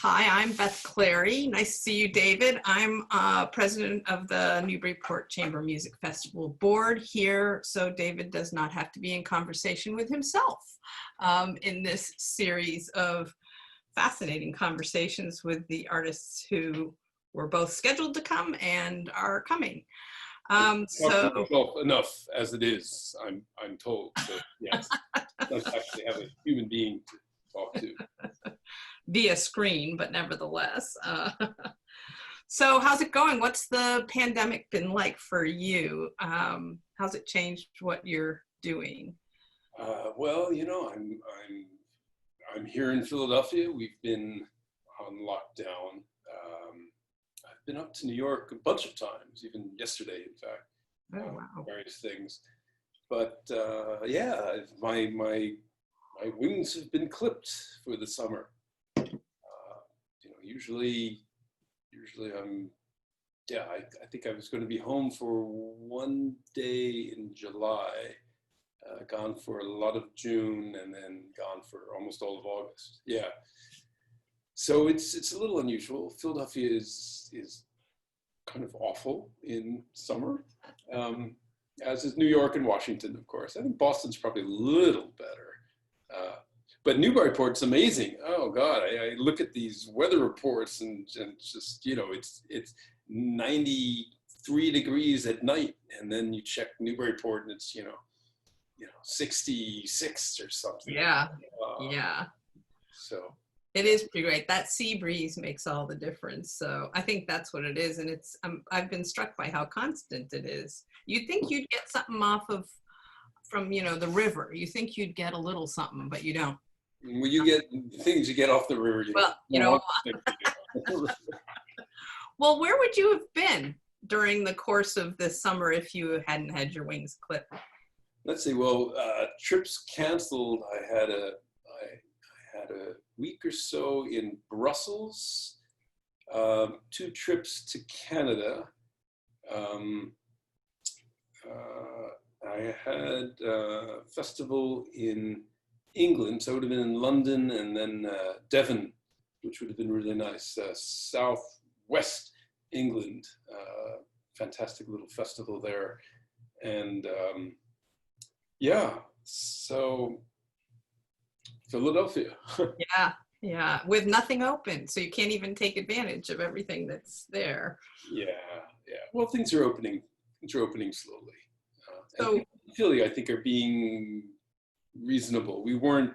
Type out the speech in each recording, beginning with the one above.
Hi, I'm Beth Clary. Nice to see you, David. I'm president of the Newburyport Chamber Music Festival Board here, so David does not have to be in conversation with himself in this series of fascinating conversations with the artists who were both scheduled to come and are coming. So enough as it is, I'm told. So yes, let's actually have a human being to talk to. Via screen, but nevertheless. So how's it going? What's the pandemic been like for you? How's it changed what you're doing? Well, you know, I'm here in Philadelphia. We've been on lockdown. I've been up to New York a bunch of times, even yesterday, in fact. Oh, wow. Various things. But yeah, my wings have been clipped for the summer. You know, usually I think I was going to be home for one day in July, gone for a lot of June, and then gone for almost all of August. Yeah. So it's a little unusual. Philadelphia is kind of awful in summer, as is New York and Washington, of course. I think Boston's probably a little better. But Newburyport's amazing. Oh God, I look at these weather reports and just, you know, it's 93 degrees at night, and then you check Newburyport and it's, you know, 66 or something. Yeah, yeah. So it is pretty great. That sea breeze makes all the difference. So I think that's what it is, and it's I've been struck by how constant it is. You'd think you'd get something from, you know, the river. You think you'd get a little something, but you don't. Well, you get things you get off the river. Well, where would you have been during the course of this summer if you hadn't had your wings clipped? Let's see. Well, trips canceled. I had a week or so in Brussels, 2 trips to Canada. I had a festival in England, so I would have been in London and then Devon, which would have been really nice. Southwest England, fantastic little festival there. And yeah, so Philadelphia. Yeah, with nothing open, so you can't even take advantage of everything that's there. Yeah. Well, things are opening slowly. So and Philly, I think, are being reasonable. We weren't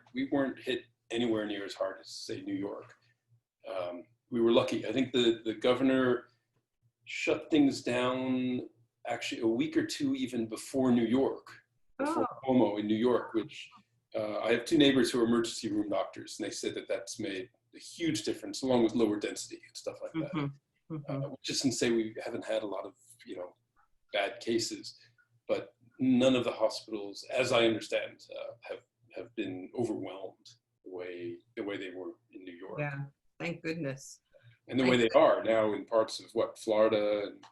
hit anywhere near as hard as, say, New York. We were lucky. I think the governor shut things down actually a week or two even before New York, before Como in New York, which I have 2 neighbors who are emergency room doctors, and they said that that's made a huge difference, along with lower density and stuff like that. Which isn't to say we haven't had a lot of, you know, bad cases, but none of the hospitals, as I understand, have been overwhelmed the way they were in New York. Yeah, thank goodness. And the way they are now in parts of Florida and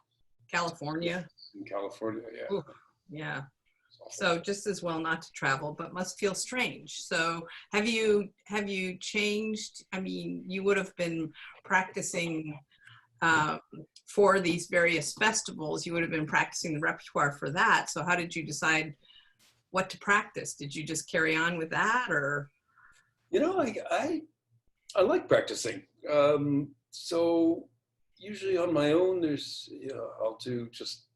California. In California, yeah. Ooh, yeah. So just as well not to travel, but must feel strange. So have you changed? I mean, you would have been practicing for these various festivals. You would have been practicing the repertoire for that. So how did you decide what to practice? Did you just carry on with that, or? You know, I like practicing. So usually on my own, there's, you know, I'll do just,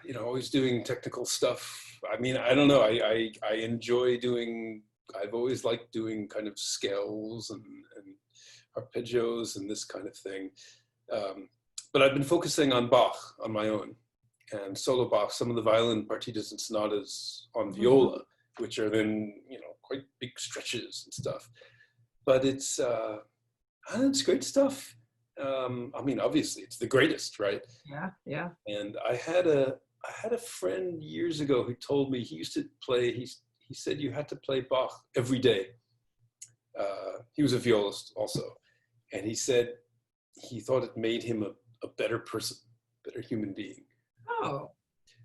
you know, always doing technical stuff. I mean, I don't know. I enjoy doing. I've always liked doing kind of scales and arpeggios and this kind of thing. But I've been focusing on Bach on my own, and solo Bach, some of the violin partitas and sonatas on viola, which are then, you know, quite big stretches and stuff. But it's great stuff. I mean, obviously, it's the greatest, right? Yeah. And I had a friend years ago who told me he used to play. He said you had to play Bach every day. He was a violist also, and he said he thought it made him a better person, better human being. Oh.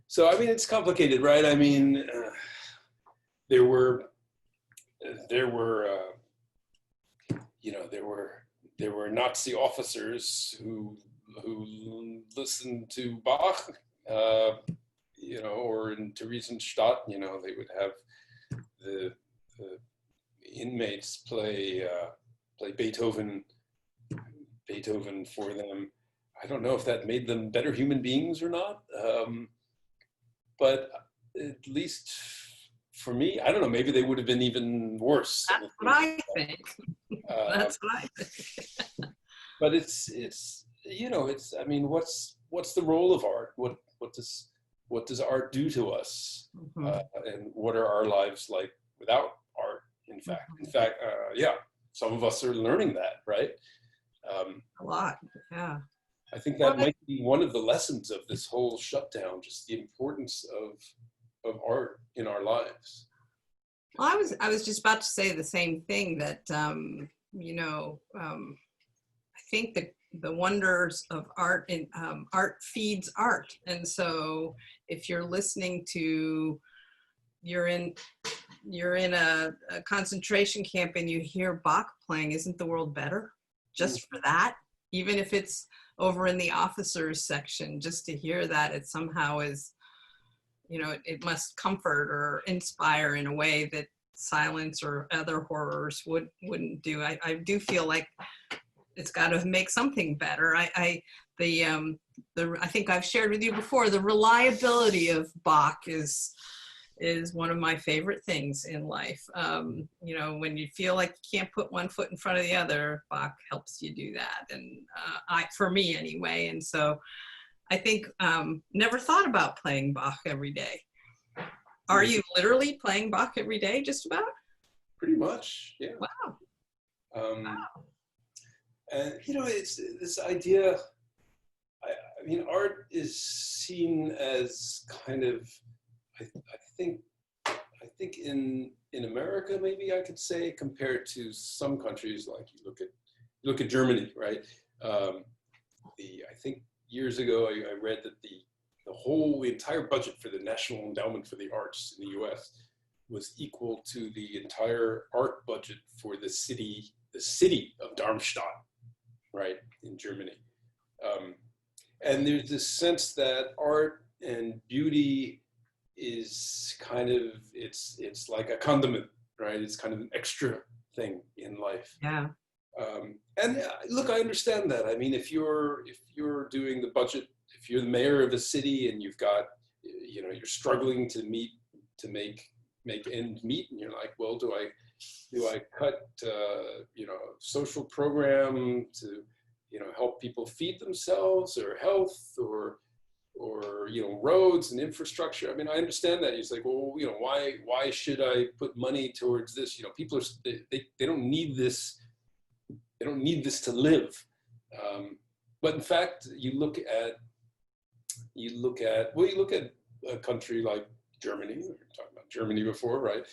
So I mean, it's complicated, right? I mean, there were there were Nazi officers who listened to Bach, or in Theresienstadt, they would have the inmates play Beethoven for them. I don't know if that made them better human beings or not, but at least for me, I don't know, maybe they would have been even worse. That's what I think. That's what I think. But it's I mean, what's the role of art? What does art do to us? And what are our lives like without art? In fact, yeah, some of us are learning that, right? A lot, yeah. I think that might be one of the lessons of this whole shutdown, just the importance of art in our lives. Well, I was just about to say the same thing, that I think that the wonders of art, and art feeds art. And so if you're listening to, you're in a concentration camp and you hear Bach playing, isn't the world better just for that? Even if it's over in the officers section, just to hear that, it somehow is, it must comfort or inspire in a way that silence or other horrors wouldn't do. I do feel like it's got to make something better. I think I've shared with you before, the reliability of Bach is one of my favorite things in life. When you feel like you can't put one foot in front of the other, Bach helps you do that. And for me anyway. And so I think never thought about playing Bach every day. Are you literally playing Bach every day, just about? Pretty much, yeah. Wow. Wow. And it's this idea. I mean, art is seen as kind of, I think in America, maybe I could say, compared to some countries, like you look at Germany, right? I think years ago I read that the entire budget for the National Endowment for the Arts in the U.S. was equal to the entire art budget for the city of Darmstadt, right, in Germany. And there's this sense that art and beauty is kind of, it's like a condiment, right? It's kind of an extra thing in life. Yeah. And look, I understand that. I mean, if you're doing the budget, if you're the mayor of a city and you've got, you're struggling to make ends meet, and you're like, well, do I cut, social program to, help people feed themselves, or health, or roads and infrastructure? I mean, I understand that. It's like, well, why should I put money towards this? People they don't need this. They don't need this to live. But in fact, you look at a country like Germany. We were talking about Germany before, right?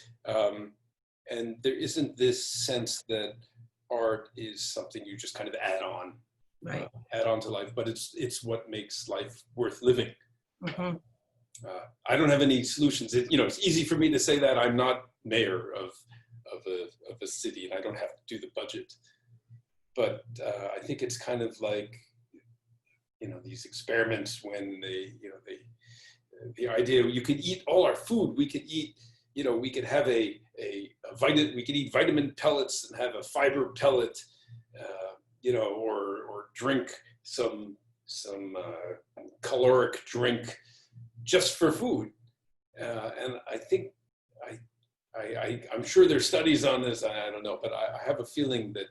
And there isn't this sense that art is something you just kind of add on. Right. Add on to life, but it's what makes life worth living. Mm-hmm. I don't have any solutions. It's easy for me to say that. I'm not mayor of a city, and I don't have to do the budget. But I think it's kind of like, these experiments when the idea you could eat all our food. We could eat, we could have we could eat vitamin pellets and have a fiber pellet. Or drink some caloric drink just for food. And I think I'm sure there's studies on this. I don't know, but I have a feeling that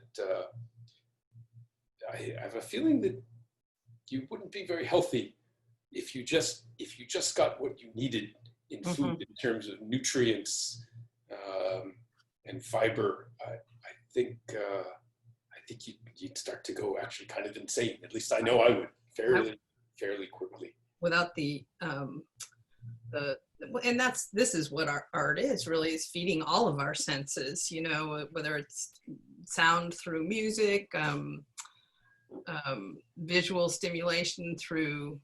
you wouldn't be very healthy if you just got what you needed in food, in terms of nutrients and fiber. I think you'd start to go actually kind of insane. At least I know I would fairly quickly. Without and this is what our art is, really, is feeding all of our senses, whether it's sound through music, visual stimulation through,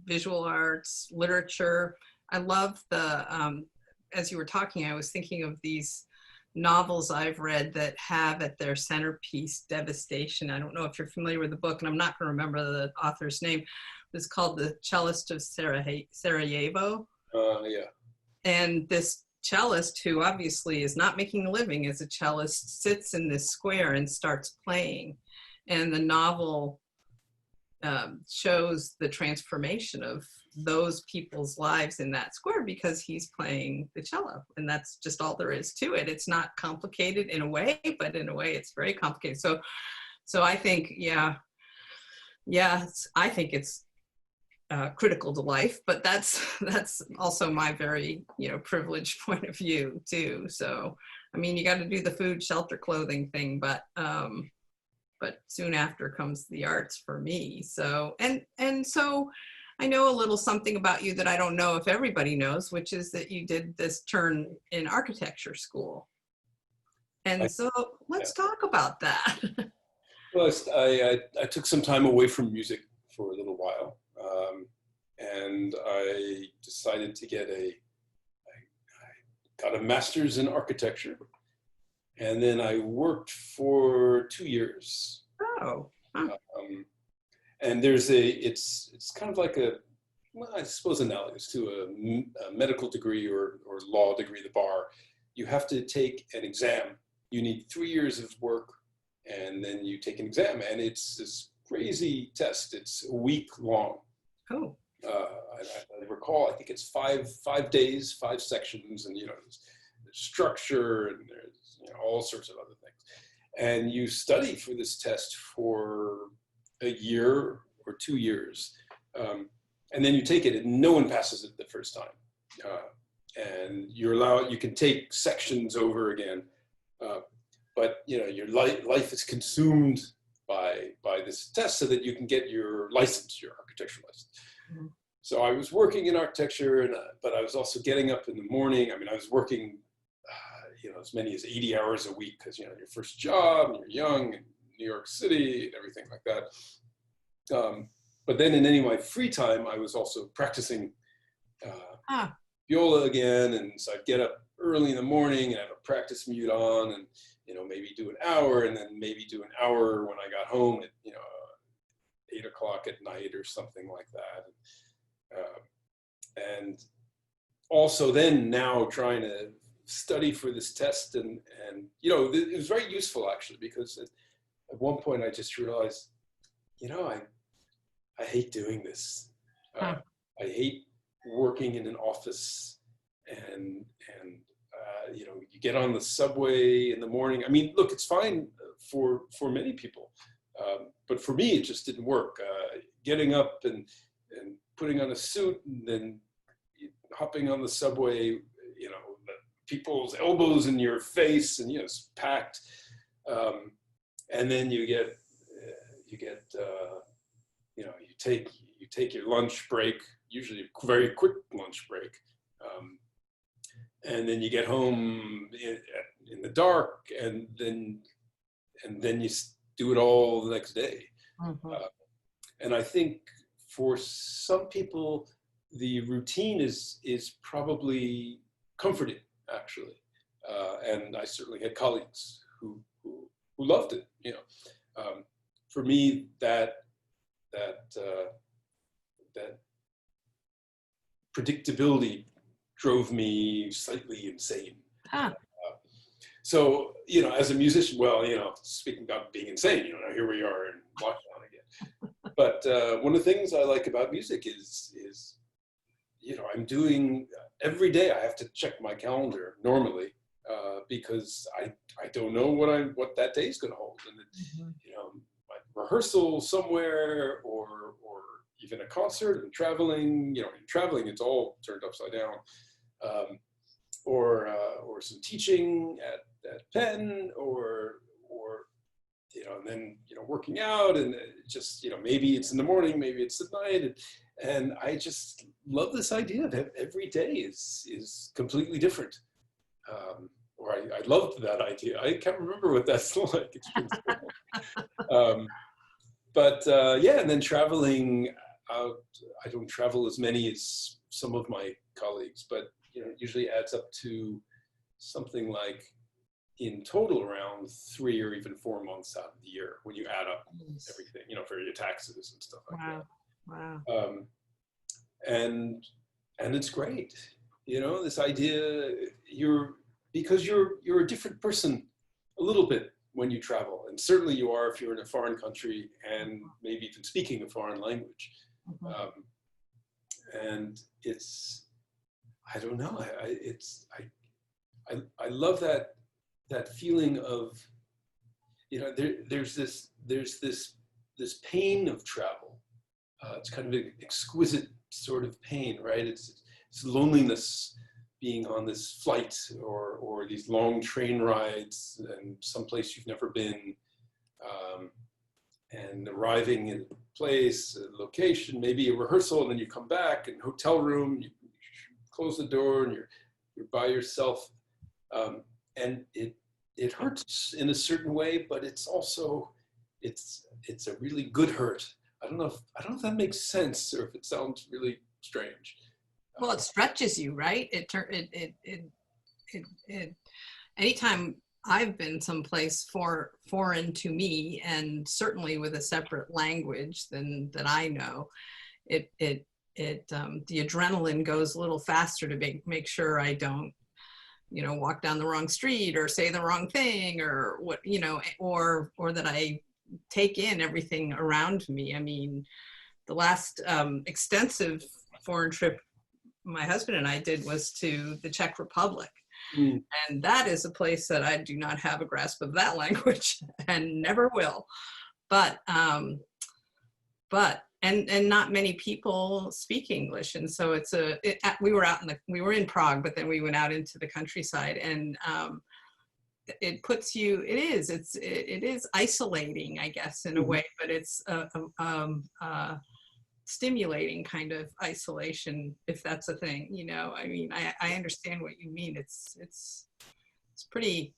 visual arts, literature. I love as you were talking, I was thinking of these novels I've read that have at their centerpiece devastation. I don't know if you're familiar with the book, and I'm not going to remember the author's name. It's called The Cellist of Sarajevo. Yeah. And this cellist, who obviously is not making a living as a cellist, sits in this square and starts playing. And the novel shows the transformation of those people's lives in that square because he's playing the cello, and that's just all there is to it. It's not complicated in a way, but in a way it's very complicated. So I think, yeah, I think it's critical to life, but that's also my very, privileged point of view too. So, I mean, you got to do the food, shelter, clothing thing, but soon after comes the arts for me. So, and so I know a little something about you that I don't know if everybody knows, which is that you did this turn in architecture school. And so let's talk about that. Well, I took some time away from music for a little while, and I decided to I got a master's in architecture, and then I worked for 2 years. Oh. Huh. And it's kind of like I suppose analogous to a medical degree or law degree, the bar. You have to take an exam. You need 3 years of work, and then you take an exam, and it's this crazy test. It's a week long. Oh. I recall, I think it's five days, 5 sections, and there's structure, and there's all sorts of other things. And you study for this test for a year or 2 years, and then you take it, and no one passes it the first time. And you can take sections over again, but your life is consumed by this test so that you can get your license, your architectural license. Mm-hmm. So I was working in architecture, but I was also getting up in the morning. I mean, I was working, as many as 80 hours a week because, your first job, and you're young, in New York City, and everything like that. But then in any of my free time, I was also practicing viola again. And so I'd get up early in the morning and have a practice mute on, and, maybe do an hour, and then maybe do an hour when I got home at, 8 o'clock at night or something like that. And also then now trying to study for this test, and it was very useful actually, because at one point I just realized, I hate doing this. I hate working in an office, and you get on the subway in the morning. I mean, look, it's fine for many people, but for me it just didn't work. Getting up and putting on a suit and then hopping on the subway, people's elbows in your face, and it's packed, and then you take your lunch break, usually a very quick lunch break, and then you get home in the dark, and then you do it all the next day. Mm-hmm. And I think for some people, the routine is probably comforting, actually. And I certainly had colleagues who loved it. For me, that predictability drove me slightly insane. So, as a musician, speaking about being insane, now here we are in lockdown again. But one of the things I like about music is I'm doing every day. I have to check my calendar normally because I don't know what that day is going to hold, and my rehearsal somewhere, or even a concert, and traveling. In traveling, it's all turned upside down, or some teaching at Penn, or and then working out, and just maybe it's in the morning, maybe it's at night, and I just love this idea that every day is completely different. Or I loved that idea. I can't remember what that's like. It's been so long. And then traveling out. I don't travel as many as some of my colleagues, but it usually adds up to something like in total around 3 or even 4 months out of the year when you add up Nice. everything, you know, for your taxes and stuff like Wow. Wow. that. And it's great, you know, this idea because you're a different person a little bit when you travel, and certainly you are if you're in a foreign country and maybe even speaking a foreign language. And it's, I don't know, I love that feeling of, you know, there's this pain of travel. It's kind of an exquisite sort of pain, right? It's loneliness being on this flight or these long train rides and someplace you've never been, and arriving in a place, a location, maybe a rehearsal, and then you come back and hotel room, you close the door and you're by yourself, and it hurts in a certain way, but it's also it's a really good hurt. I don't know if that makes sense or if it sounds really strange. Well, it stretches you, right? Anytime I've been someplace foreign to me, and certainly with a separate language that I know, the adrenaline goes a little faster to make sure I don't, you know, walk down the wrong street or say the wrong thing or what, you know, or that I take in everything around me. I mean, the last extensive foreign trip my husband and I did was to the Czech Republic. And that is a place that I do not have a grasp of that language and never will. But not many people speak English. And so we were in Prague, but then we went out into the countryside, and it puts you, it is isolating, I guess, in a way, but it's stimulating kind of isolation, if that's a thing, you know. I mean, I understand what you mean. It's pretty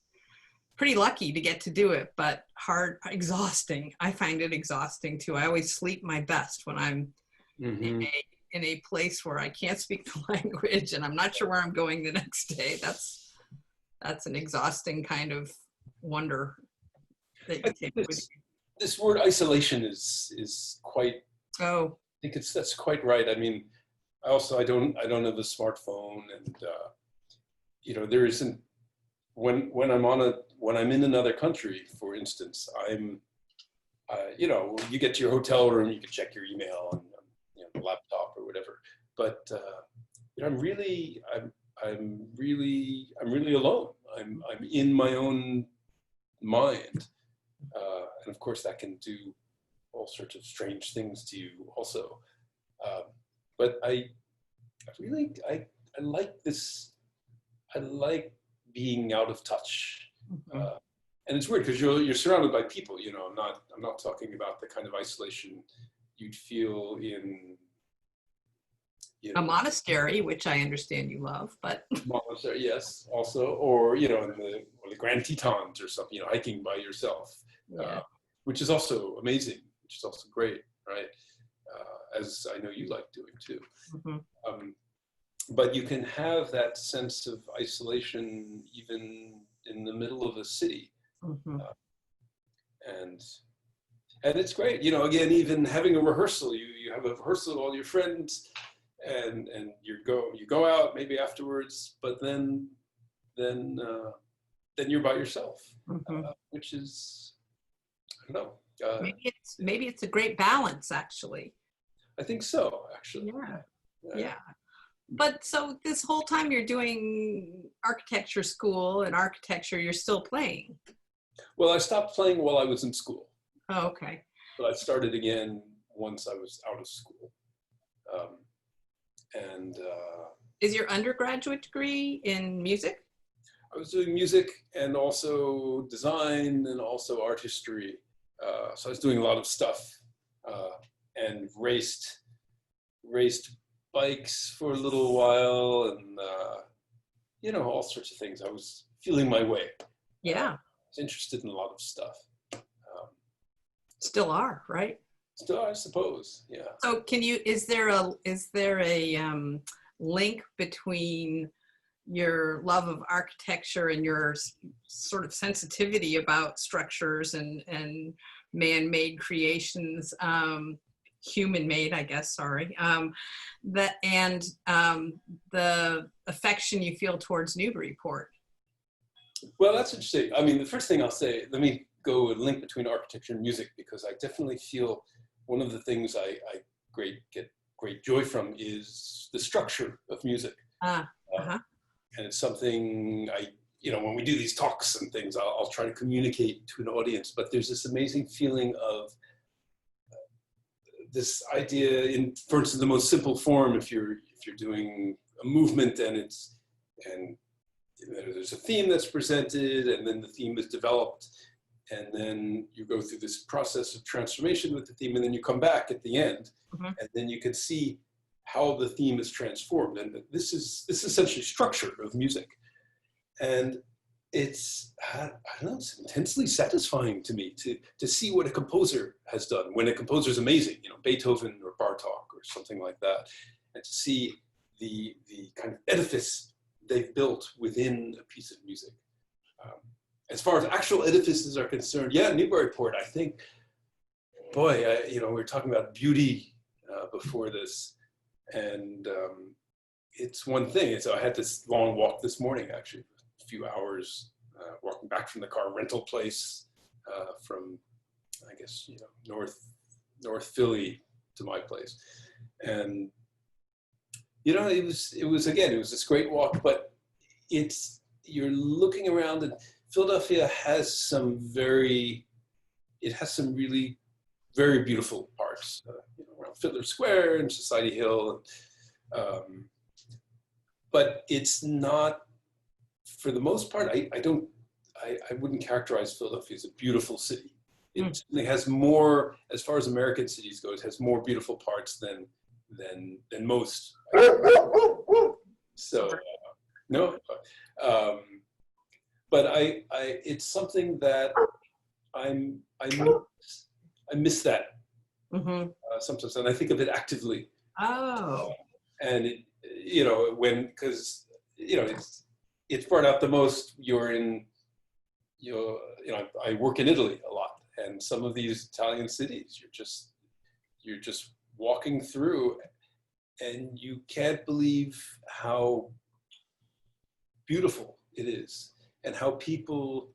lucky to get to do it, but exhausting. I find it exhausting too. I always sleep my best when I'm in a place where I can't speak the language and I'm not sure where I'm going the next day. That's an exhausting kind of wonder that you take with you. This word isolation is quite, oh, I think that's quite right. I mean, I don't have a smartphone, and you know, there isn't, when I'm in another country, for instance, I'm you know, you get to your hotel room, you can check your email on, you know, the laptop or whatever, but you know, I'm really alone. I'm in my own mind, and of course that can do all sorts of strange things to you also. But I like this. I like being out of touch. And it's weird because you're surrounded by people. You know, I'm not talking about the kind of isolation you'd feel in, you know, a monastery, which I understand you love, but monastery, yes, also, or you know, in the Grand Tetons or something. You know, hiking by yourself, yeah. which is also amazing. Which is also great, right? As I know you like doing too. But you can have that sense of isolation even in the middle of a city, and it's great. You know, again, even having a rehearsal, you have a rehearsal with all your friends, and you go out maybe afterwards, but then you're by yourself, which is, I don't know. Maybe it's a great balance, actually. I think so, actually. Yeah. But so this whole time you're doing architecture school and architecture, you're still playing. Well, I stopped playing while I was in school. Oh, okay. But I started again once I was out of school. Is your undergraduate degree in music? I was doing music and also design and also art history. So I was doing a lot of stuff, and raced bikes for a little while, and you know, all sorts of things. I was feeling my way. Yeah. I was interested in a lot of stuff. Still are, right? Still, I suppose, yeah. So is there a link between your love of architecture and your sort of sensitivity about structures and man-made creations, human-made, I guess, sorry, that and the affection you feel towards Newburyport. Well, that's interesting. I mean, the first thing I'll say, let me go a link between architecture and music, because I definitely feel one of the things I get great joy from is the structure of music. And it's something when we do these talks and things, I'll try to communicate to an audience, but there's this amazing feeling of this idea in, for instance, the most simple form, if you're doing a movement and there's a theme that's presented, and then the theme is developed, and then you go through this process of transformation with the theme, and then you come back at the end, and then you can see how the theme is transformed. And this is essentially structure of music. And it's, I don't know, it's intensely satisfying to me to see what a composer has done. When a composer is amazing, Beethoven or Bartok or something like that, and to see the kind of edifice they've built within a piece of music. As far as actual edifices are concerned, yeah, Newburyport, I think, boy, we were talking about beauty before this, and it's one thing. So I had this long walk this morning, actually, a few hours walking back from the car rental place from, I guess, North Philly to my place. And, it was this great walk, but you're looking around, and Philadelphia has some really very beautiful parks, around Fiddler Square and Society Hill. But it's not, for the most part, I wouldn't characterize Philadelphia as a beautiful city. It certainly has more, as far as American cities go, it has more beautiful parts than most. So, no, but it's something that I miss that sometimes, and I think of it actively. Oh. And because it's brought out the most. I work in Italy a lot, and some of these Italian cities, you're just walking through, and you can't believe how beautiful it is, and how people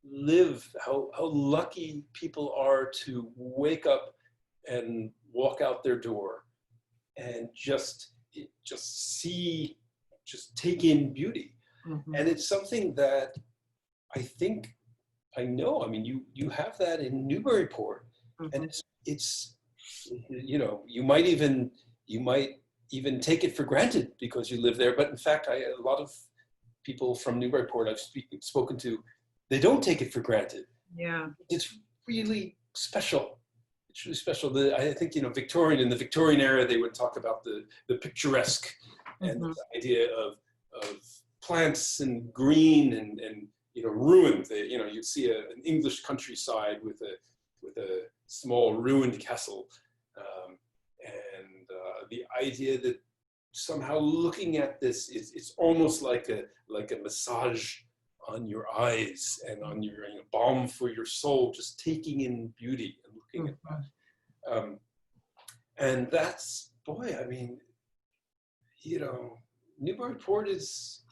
live, how lucky people are to wake up and walk out their door and just take in beauty. And it's something that I think, I mean, you have that in Newburyport, and it's you might even take it for granted because you live there. But in fact, a lot of people from Newburyport I've spoken to, they don't take it for granted. Yeah. It's really special. It's really special. I think, in the Victorian era, they would talk about the picturesque and the idea of plants and green and ruined. You'd see an English countryside with a small ruined castle. And the idea that somehow looking at this, it's almost like a massage on your eyes and on your balm for your soul, just taking in beauty and looking at that. And that's, boy, I mean, Newburyport it's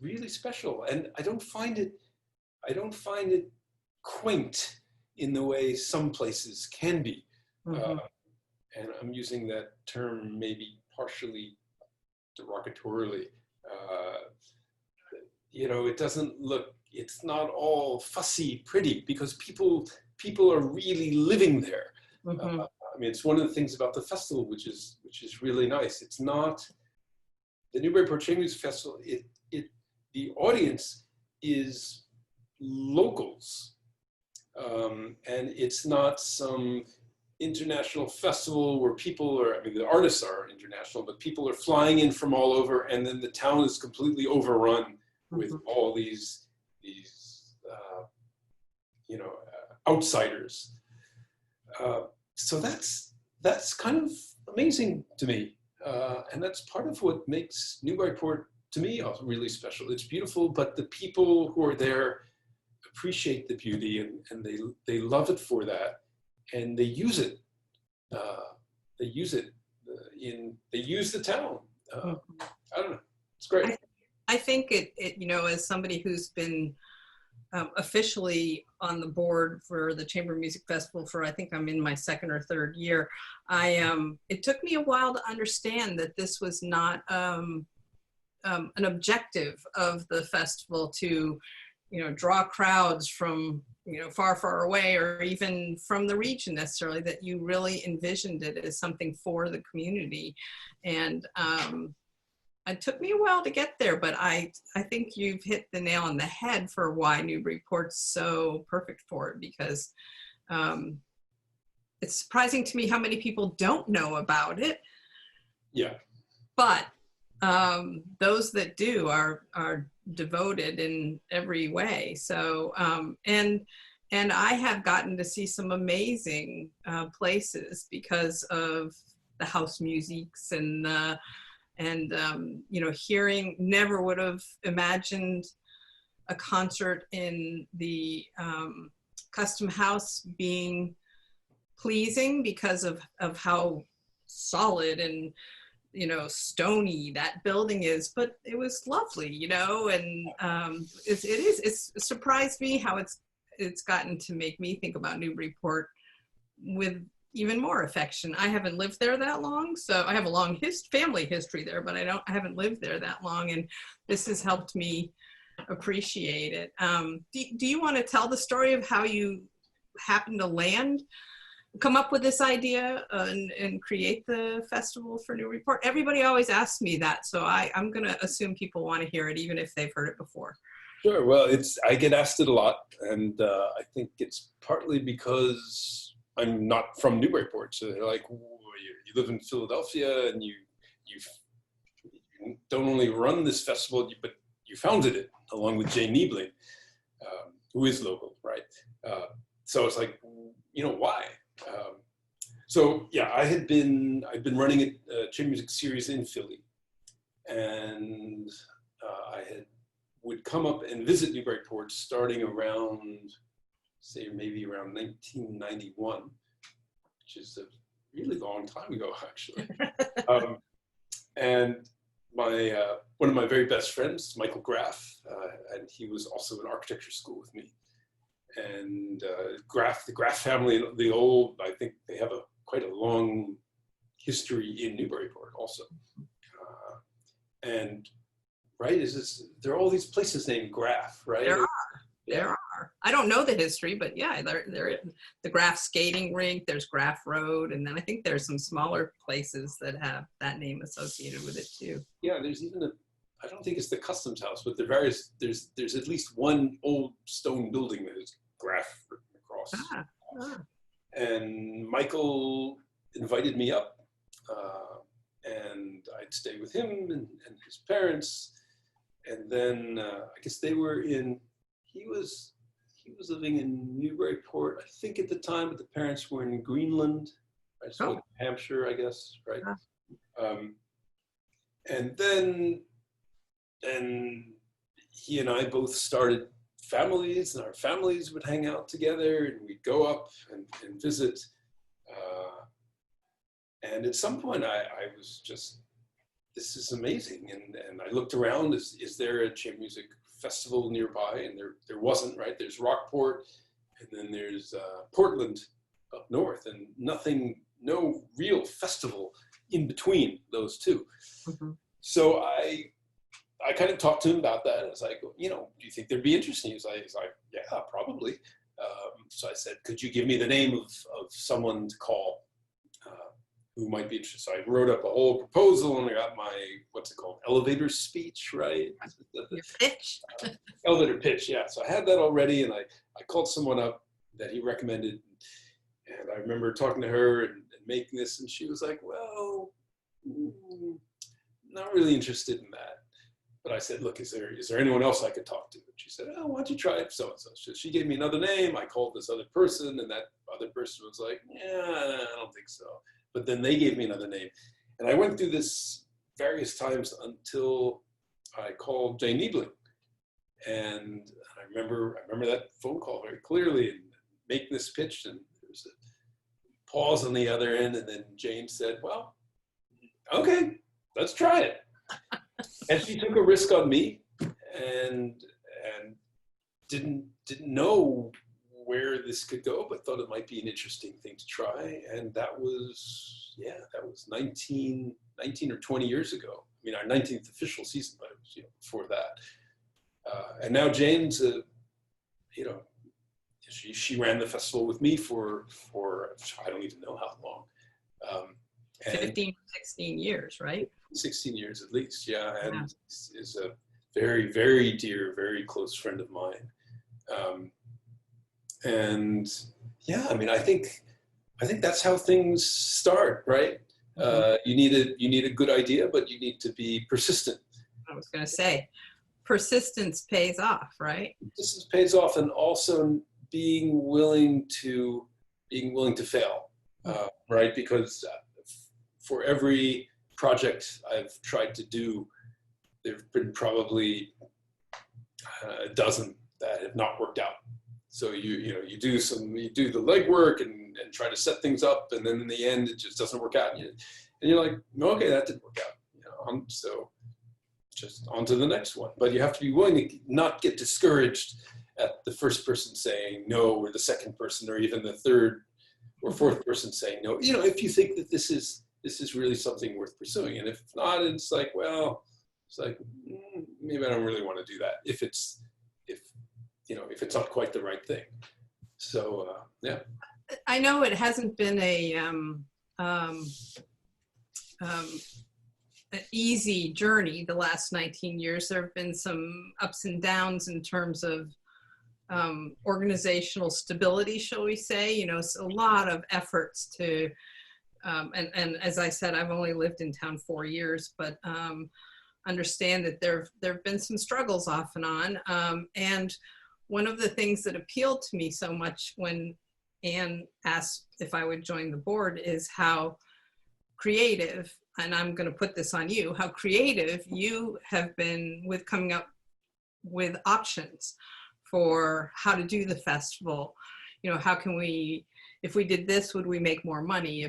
really special, and I don't find it quaint in the way some places can be. And I'm using that term maybe partially derogatorily. It doesn't look, it's not all fussy pretty, because people are really living there. I mean, it's one of the things about the festival, which is really nice. It's not the Newburyport Chamber Music Festival. The audience is locals, and it's not some international festival where the artists are international, but people are flying in from all over, and then the town is completely overrun with all these outsiders. So that's kind of amazing to me. And that's part of what makes Newburyport, to me, also really special. It's beautiful, but the people who are there appreciate the beauty, and they love it for that, and they use it. They use it they use the town. I don't know. It's great. I think it you know, as somebody who's been officially on the board for the Chamber Music Festival for, I think I'm in my second or third year, it took me a while to understand that this was not an objective of the festival to, you know, draw crowds from, you know, far, far away, or even from the region necessarily, that you really envisioned it as something for the community. And it took me a while to get there, but I think you've hit the nail on the head for why Newburyport's so perfect for it, because it's surprising to me how many people don't know about it. Yeah. But those that do are devoted in every way. So, and I have gotten to see some amazing places because of the house musics and you know, never would have imagined a concert in the Custom House being pleasing because of how solid and, you know, stony that building is, but it was lovely, you know, and it's surprised me how it's gotten to make me think about Newburyport with even more affection. I haven't lived there that long, so I have a long family history there, but I haven't lived there that long, and this has helped me appreciate it. Do you want to tell the story of how you happened to come up with this idea and create the festival for Newburyport? Everybody always asks me that, so I'm going to assume people want to hear it, even if they've heard it before. Sure. Well, I get asked it a lot, and I think it's partly because I'm not from Newburyport. So they're like, you live in Philadelphia, and you don't only run this festival, but you founded it along with Jay Niebling, who is local, right? So it's like, you know, why? So yeah, I've been running a chamber music series in Philly, and would come up and visit Newburyport starting around, say, maybe around 1991, which is a really long time ago, actually. And one of my very best friends, Michael Graff, and he was also in architecture school with me. And the Graff family, I think they have quite a long history in Newburyport also. And right, there are all these places named Graff, right? There are. I don't know the history, but yeah, there the Graff skating rink, there's Graff Road, and then I think there's some smaller places that have that name associated with it too. Yeah, there's even I don't think it's the Customs House, but there's at least one old stone building that is Graff written across. And Michael invited me up, and I'd stay with him and his parents. And then I guess he was living in Newburyport, I think at the time, but the parents were in Greenland, right? So Hampshire, I guess, right? And then he and I both started families, and our families would hang out together, and we'd go up and visit. And at some point I was just, this is amazing. And I looked around, is there a chamber music festival nearby? And there wasn't, right? There's Rockport, and then there's Portland up north, and no real festival in between those two. Mm-hmm. So I kind of talked to him about that. I was like, you know, do you think there'd be interest? He's like, yeah, probably. So I said, could you give me the name of someone to call who might be interested? So I wrote up a whole proposal, and I got my, what's it called? Elevator speech, right? Your pitch. Elevator pitch, yeah. So I had that already, and I called someone up that he recommended. And I remember talking to her and making this, and she was like, well, not really interested in that. But I said, look, is there anyone else I could talk to? And she said, oh, why don't you try it, so-and-so. So she gave me another name. I called this other person, and that other person was like, yeah, I don't think so. But then they gave me another name. And I went through this various times until I called Jane Niebling. And I remember that phone call very clearly, and making this pitch, and there was a pause on the other end, and then Jane said, well, okay, let's try it. And she took a risk on me, and didn't know where this could go, but thought it might be an interesting thing to try. And that was 19 or 20 years ago. I mean, our 19th official season, but it was, before that. And now Jane's, she ran the festival with me for I don't even know how long. 15, 16 years, right? 16 years at least, yeah. And is a very, very dear, very close friend of mine. And yeah, I mean, I think that's how things start, right? You need a good idea, but you need to be persistent. I was going to say, persistence pays off, right? Persistence pays off, and also being willing to fail, right? Because for every project I've tried to do, there've been probably a dozen that have not worked out. So you do the legwork and try to set things up, and then in the end it just doesn't work out, and you're like, okay, that didn't work out, so just on to the next one. But you have to be willing to not get discouraged at the first person saying no, or the second person, or even the third or fourth person saying no. If you think that this is really something worth pursuing, and if not, it's like, well, maybe I don't really want to do that. If it's not quite the right thing. So yeah. I know it hasn't been an easy journey the last 19 years. There have been some ups and downs in terms of organizational stability, shall we say. It's a lot of efforts to, and as I said, I've only lived in town 4 years, but understand that there have been some struggles off and on. And one of the things that appealed to me so much when Anne asked if I would join the board is how creative, and I'm going to put this on you, how creative you have been with coming up with options for how to do the festival. How can we, if we did this, would we make more money?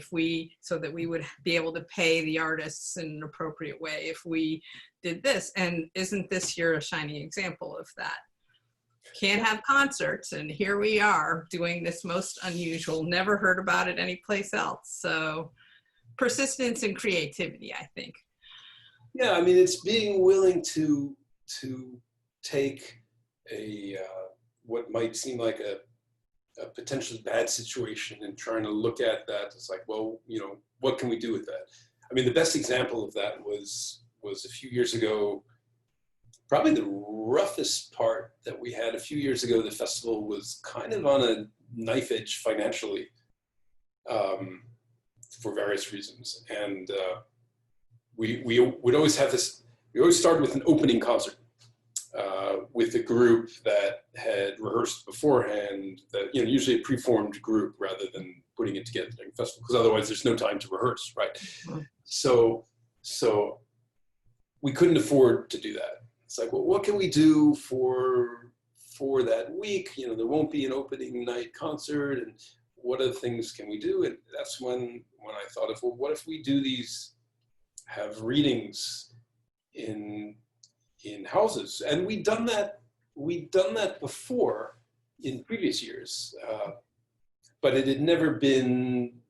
So that we would be able to pay the artists in an appropriate way if we did this. And isn't this year a shining example of that? Can't have concerts, and here we are doing this most unusual, never heard about it anyplace else. So persistence and creativity, I think. Yeah, I mean, it's being willing to take what might seem like a potentially bad situation and trying to look at that. It's like, well, what can we do with that? I mean, the best example of that was a few years ago. Probably the roughest part that we had a few years ago, the festival was kind of on a knife edge financially, for various reasons. And we would always have this, we always started with an opening concert with a group that had rehearsed beforehand, that, usually a preformed group rather than putting it together during the festival, because otherwise there's no time to rehearse, right? So we couldn't afford to do that. It's like, well, what can we do for that week? There won't be an opening night concert, and what other things can we do? And that's when I thought of, well, what if we have readings in houses? And we'd done that before in previous years, but it had never been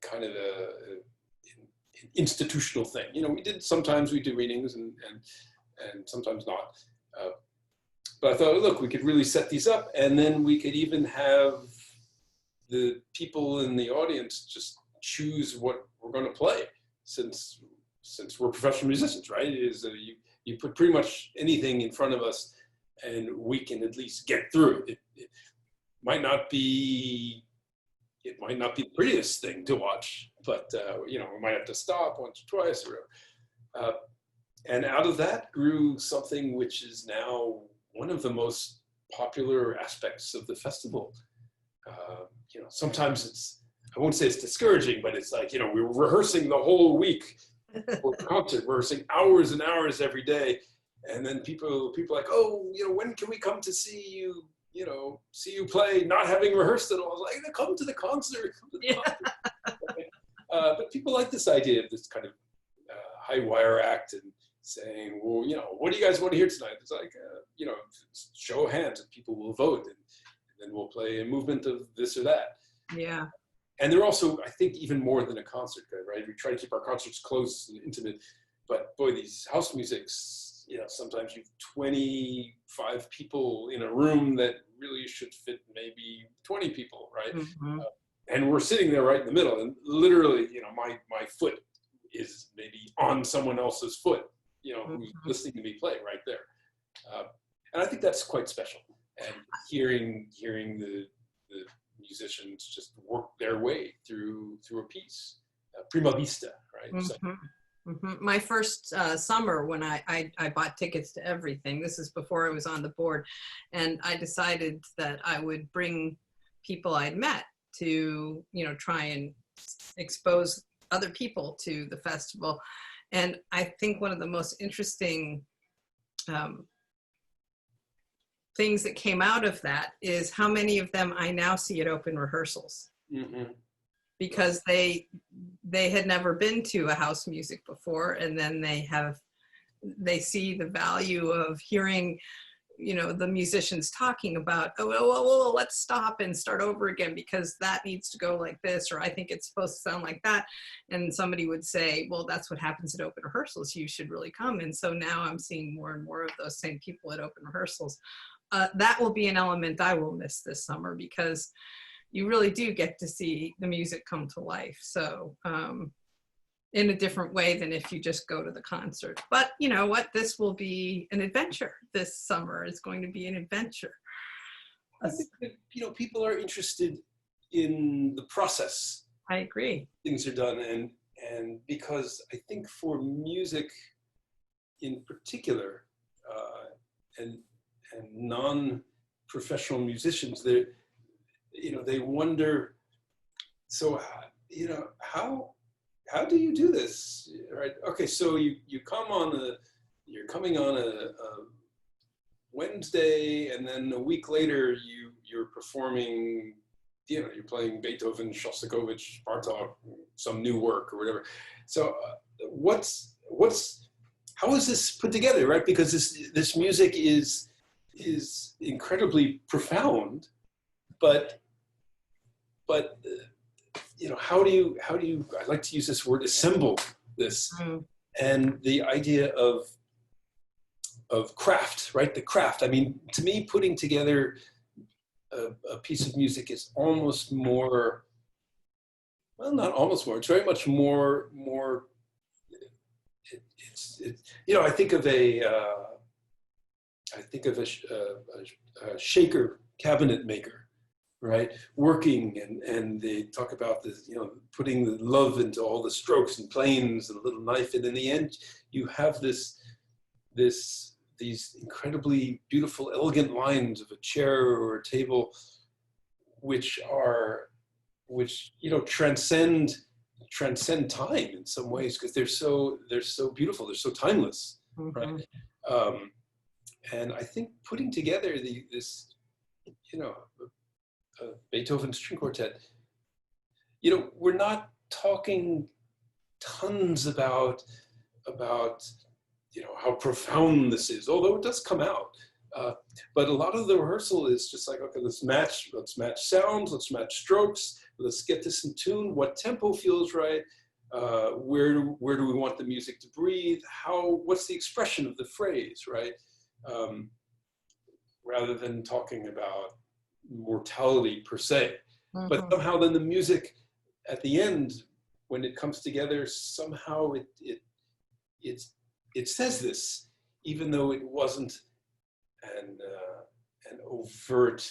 kind of an institutional thing. Sometimes we do readings and sometimes not. But I thought, look, we could really set these up, and then we could even have the people in the audience just choose what we're going to play, since we're professional musicians, right? You put pretty much anything in front of us, and we can at least get through it. It might not be the prettiest thing to watch, but we might have to stop once or twice, or whatever. And out of that grew something which is now one of the most popular aspects of the festival. Sometimes I won't say it's discouraging, but it's like, we're rehearsing the whole week or concert rehearsing hours and hours every day. And then people like, oh, when can we come to see you, see you play, not having rehearsed at all? I was like, come to the concert. Come to the concert. But people like this idea of this kind of high wire act and saying, well, what do you guys want to hear tonight? It's like, show of hands and people will vote. And then we'll play a movement of this or that. Yeah. And they're also, I think, even more than a concert, right? We try to keep our concerts close and intimate, but boy, these house musics, sometimes you've 25 people in a room that really should fit maybe 20 people, right? Mm-hmm. And we're sitting there right in the middle, and literally, my foot is maybe on someone else's foot, who's listening to me play right there. And I think that's quite special. And hearing the musicians just work their way through a piece, prima vista, right? Mm-hmm. So, mm-hmm. My first summer when I bought tickets to everything, this is before I was on the board, and I decided that I would bring people I'd met to, try and expose other people to the festival. And I think one of the most interesting things that came out of that is how many of them I now see at open rehearsals. Mm-hmm. Because they had never been to a house music before, and then they see the value of hearing, the musicians talking about, oh, let's stop and start over again because that needs to go like this, or I think it's supposed to sound like that. And somebody would say, well, that's what happens at open rehearsals. You should really come. And so now I'm seeing more and more of those same people at open rehearsals. That will be an element I will miss this summer because you really do get to see the music come to life. So in a different way than if you just go to the concert. But you know what? This will be an adventure. This summer is going to be an adventure. I think that, people are interested in the process. I agree. Things are done. And because I think for music in particular, and non-professional musicians, they wonder, so, how do you do this, right? Okay, so you're coming on a Wednesday, and then a week later you're performing, you're playing Beethoven, Shostakovich, Bartok, some new work or whatever. So how is this put together, right? Because this music is incredibly profound, but how do you, I like to use this word, assemble this, and the idea of craft, right? The craft. I mean, to me, putting together a piece of music is almost more, well, not almost more, it's very much more, I think of a shaker cabinet maker, right? Working, and they talk about this, putting the love into all the strokes and planes and a little knife, and in the end, you have these incredibly beautiful, elegant lines of a chair or a table, which transcend time in some ways because they're so beautiful, they're so timeless, right? And I think putting together this Beethoven string quartet, we're not talking tons about how profound this is, although it does come out. But a lot of the rehearsal is just like, okay, let's match sounds, let's match strokes, let's get this in tune, what tempo feels right, where do we want the music to breathe, what's the expression of the phrase, right? Rather than talking about mortality per se. Mm-hmm. But somehow then the music at the end, when it comes together, somehow it says this, even though it wasn't an overt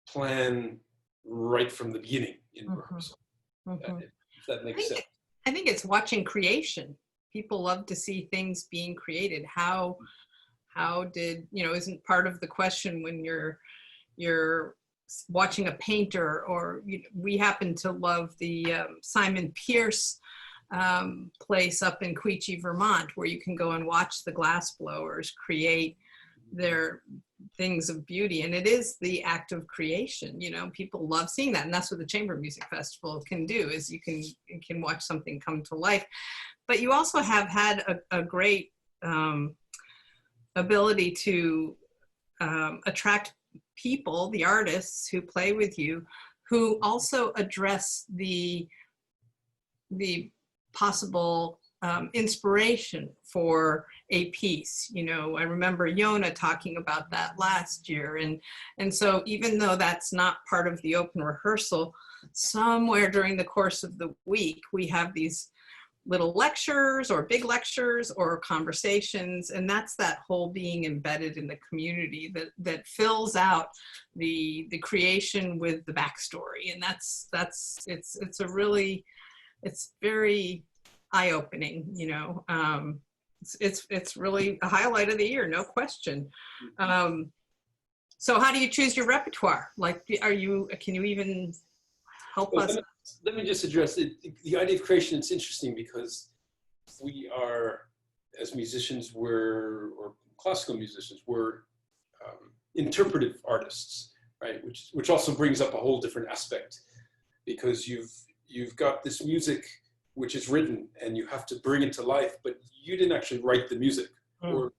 plan right from the beginning in rehearsal. Mm-hmm. If that makes sense. I think it's watching creation. People love to see things being created. How did, isn't part of the question when you're watching a painter, or we happen to love the Simon Pierce place up in Quechee, Vermont, where you can go and watch the glass blowers create their things of beauty. And it is the act of creation. You know, people love seeing that. And that's what the Chamber Music Festival can do, is you can watch something come to life. But you also have had a great ability to attract people, the artists who play with you, who also address the possible inspiration for a piece. You know, I remember Yona talking about that last year. And so even though that's not part of the open rehearsal, somewhere during the course of the week, we have these little lectures or big lectures or conversations. And that's that whole being embedded in the community that fills out the creation with the backstory. And it's very eye-opening, you know. It's really a highlight of the year, no question. So how do you choose your repertoire? Like, can you even help us? Let me just address it. The idea of creation, it's interesting because we are, as musicians, or classical musicians, we're interpretive artists, right? Which also brings up a whole different aspect, because you've got this music which is written and you have to bring it to life, but you didn't actually write the music, or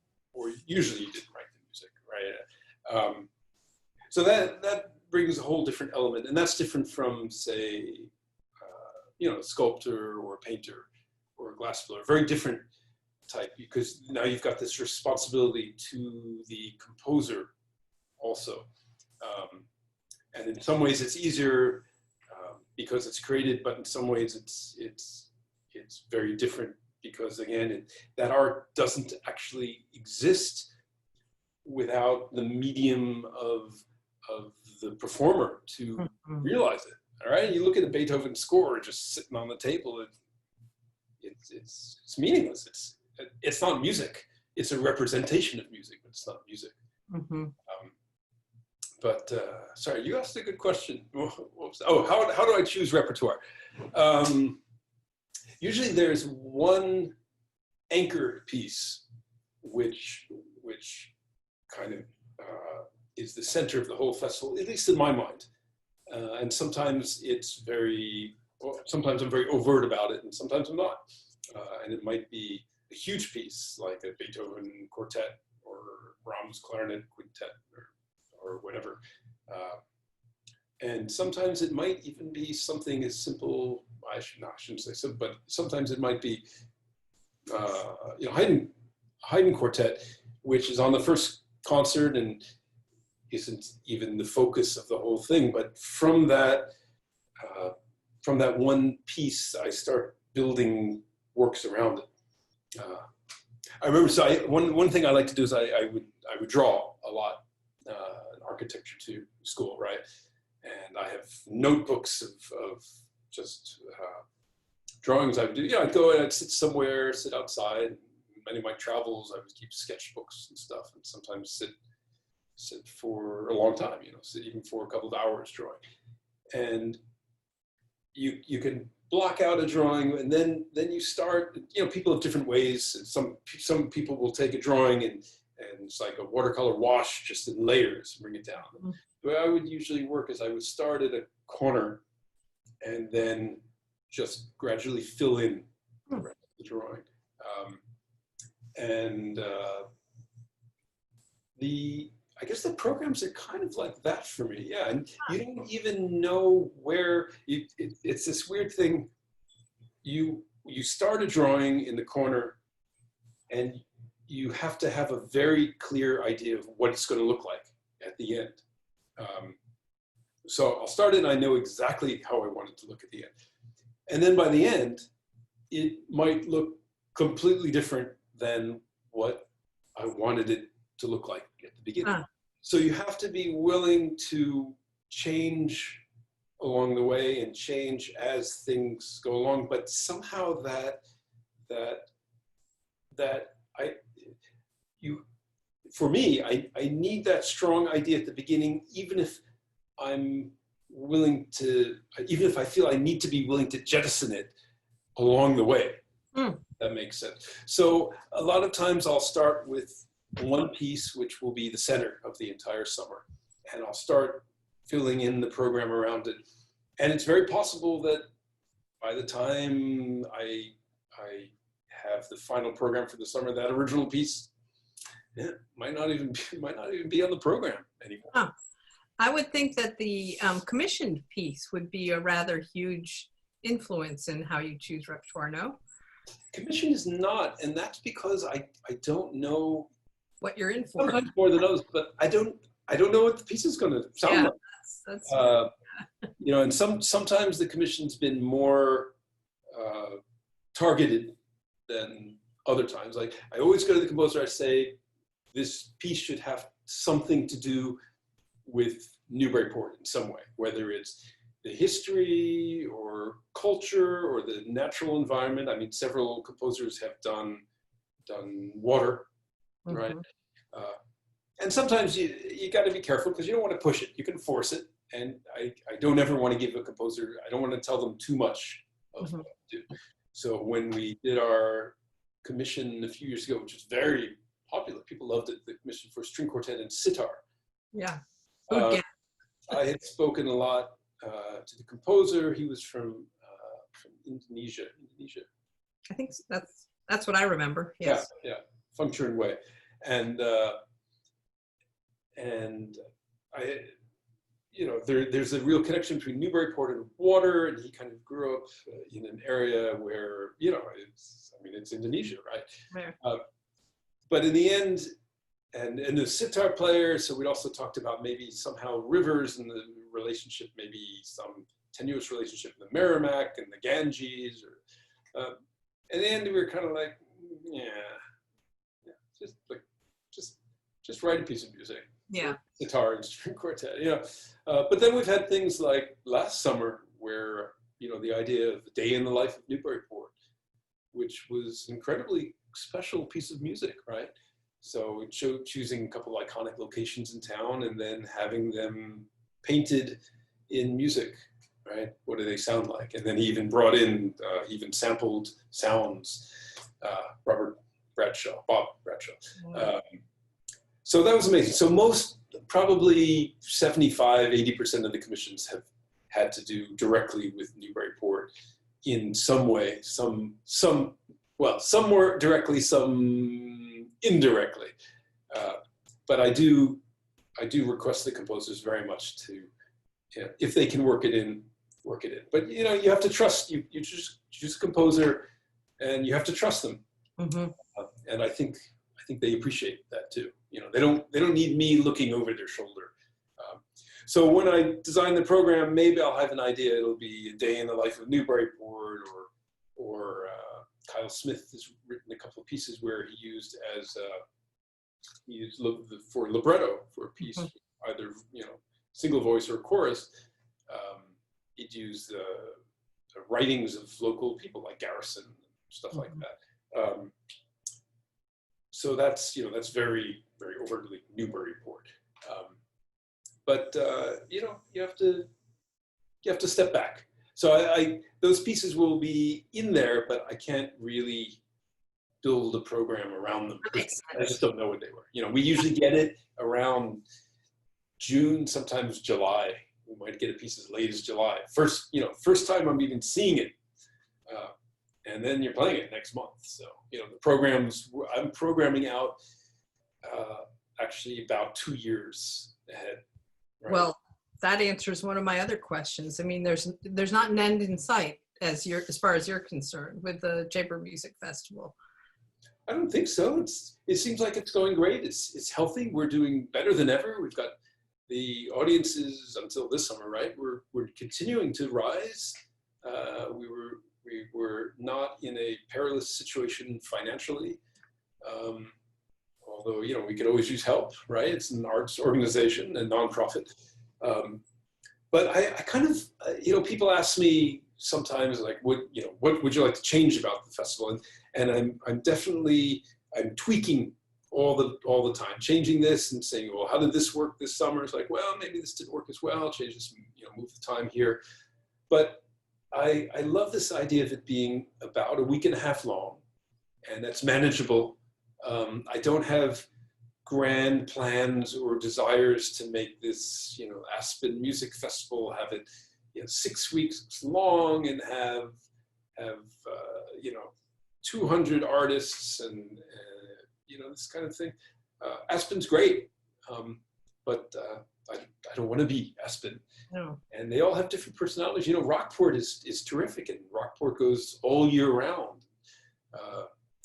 usually you didn't write the music, right? So that brings a whole different element, and that's different from, say, a sculptor or a painter or a glass blower. Very different type, because now you've got this responsibility to the composer also. And in some ways it's easier because it's created, but in some ways it's very different because, again, that art doesn't actually exist without the medium of the performer to realize it. All right, you look at a Beethoven score just sitting on the table. It's meaningless. It's not music. It's a representation of music, but it's not music. Sorry, you asked a good question. How do I choose repertoire? Usually there's one anchor piece which kind of is the center of the whole festival, at least in my mind. And sometimes sometimes I'm very overt about it, and sometimes I'm not. And it might be a huge piece like a Beethoven quartet or Brahms clarinet quintet or whatever. And sometimes it might even be something as simple, I shouldn't say so, but sometimes it might be, Haydn quartet, which is on the first concert and isn't even the focus of the whole thing. But from that one piece, I start building works around it. I remember, one thing I like to do is I would draw a lot in architecture to school, right? And I have notebooks of just drawings I would do. I'd go and I'd sit somewhere, sit outside. Many of my travels, I would keep sketchbooks and stuff, and sometimes sit for a long time, sit even for a couple of hours drawing. And you can block out a drawing, and then you start, people have different ways. Some people will take a drawing and it's like a watercolor wash, just in layers, and bring it down. The way I would usually work is I would start at a corner and then just gradually fill in the rest of the drawing. I guess the programs are kind of like that for me. Yeah, and you don't even know where, it's this weird thing. You start a drawing in the corner and you have to have a very clear idea of what it's going to look like at the end. So I'll start it and I know exactly how I want it to look at the end. And then by the end, it might look completely different than what I wanted it to look like at the beginning. So you have to be willing to change along the way and change as things go along. But somehow for me, I need that strong idea at the beginning, even if I'm willing to, even if I feel I need to be willing to jettison it along the way. Mm. That makes sense. So a lot of times I'll start with one piece, which will be the center of the entire summer. And I'll start filling in the program around it. And it's very possible that by the time I have the final program for the summer, that original piece might not even be on the program anymore. Huh. I would think that the commissioned piece would be a rather huge influence in how you choose repertoire, no? Commission is not, and that's because I don't know What you're in for. sometimes more than others, but I don't know what the piece is going to sound like. That's You know, and sometimes the commission's been more targeted than other times. Like I always go to the composer, I say, this piece should have something to do with Newburyport in some way, whether it's the history or culture or the natural environment. I mean, several composers have done water, right? And sometimes you got to be careful because you don't want to push it. You can force it. And I don't ever want to give a composer, I don't want to tell them too much of what to do. So when we did our commission a few years ago, which was very popular, people loved it, the commission for string quartet and sitar. Yeah. I had spoken a lot to the composer. He was from Indonesia. I think that's what I remember. Yes. Yeah, Feng Chun Wei. And I, you know, there's a real connection between Newburyport and water, and he kind of grew up in an area where, you know, it's Indonesia, right? Yeah. But in the end, and the sitar player, so we also talked about maybe somehow rivers and the relationship, maybe some tenuous relationship in the Merrimack and the Ganges, or in the end we were kind of like, just write a piece of music. Yeah. Guitar and string quartet, you know. But then we've had things like last summer where, you know, the idea of the day in the life of Newburyport, which was incredibly special piece of music, right? So choosing a couple of iconic locations in town and then having them painted in music, right? What do they sound like? And then he even brought in, even sampled sounds, Bob Bradshaw. So that was amazing. So probably 75, 80% of the commissions have had to do directly with Newburyport in some way, some more directly, some indirectly. But I do request the composers very much to, you know, if they can work it in. But, you know, you have to trust, you choose a composer and you have to trust them. And I think they appreciate that too. You know, they don't need me looking over their shoulder. So when I design the program, maybe I'll have an idea. It'll be a day in the life of Newburyport, or Kyle Smith has written a couple of pieces where he used for libretto for a piece, either, you know, single voice or chorus. He'd use the writings of local people like Garrison, stuff like that. So that's, you know, that's very, very overtly Newburyport. But you know, you have to step back. So those pieces will be in there, but I can't really build a program around them. I just don't know what they were. You know, we usually get it around June, sometimes July. We might get a piece as late as July. First time I'm even seeing it. And then you're playing it next month. So, you know, the programs, I'm programming out actually about 2 years ahead. Right? Well, that answers one of my other questions. I mean, there's not an end in sight as far as you're concerned with the Chamber Music Festival. I don't think so. It seems like it's going great. It's healthy. We're doing better than ever. We've got the audiences until this summer, right? We're continuing to rise. We were not in a perilous situation financially, although, you know, we could always use help, right? It's an arts organization and nonprofit. But I kind of, you know, people ask me sometimes, like, what would you like to change about the festival? And I'm definitely tweaking all the time, changing this and saying, well, how did this work this summer? It's like, well, maybe this didn't work as well. Change this, you know, move the time here. But I love this idea of it being about a week and a half long, and that's manageable. I don't have grand plans or desires to make this, Aspen Music Festival, have it, 6 weeks long and have 200 artists and this kind of thing. Aspen's great, but I don't want to be Aspen. No. And they all have different personalities. Rockport is terrific, and Rockport goes all year round,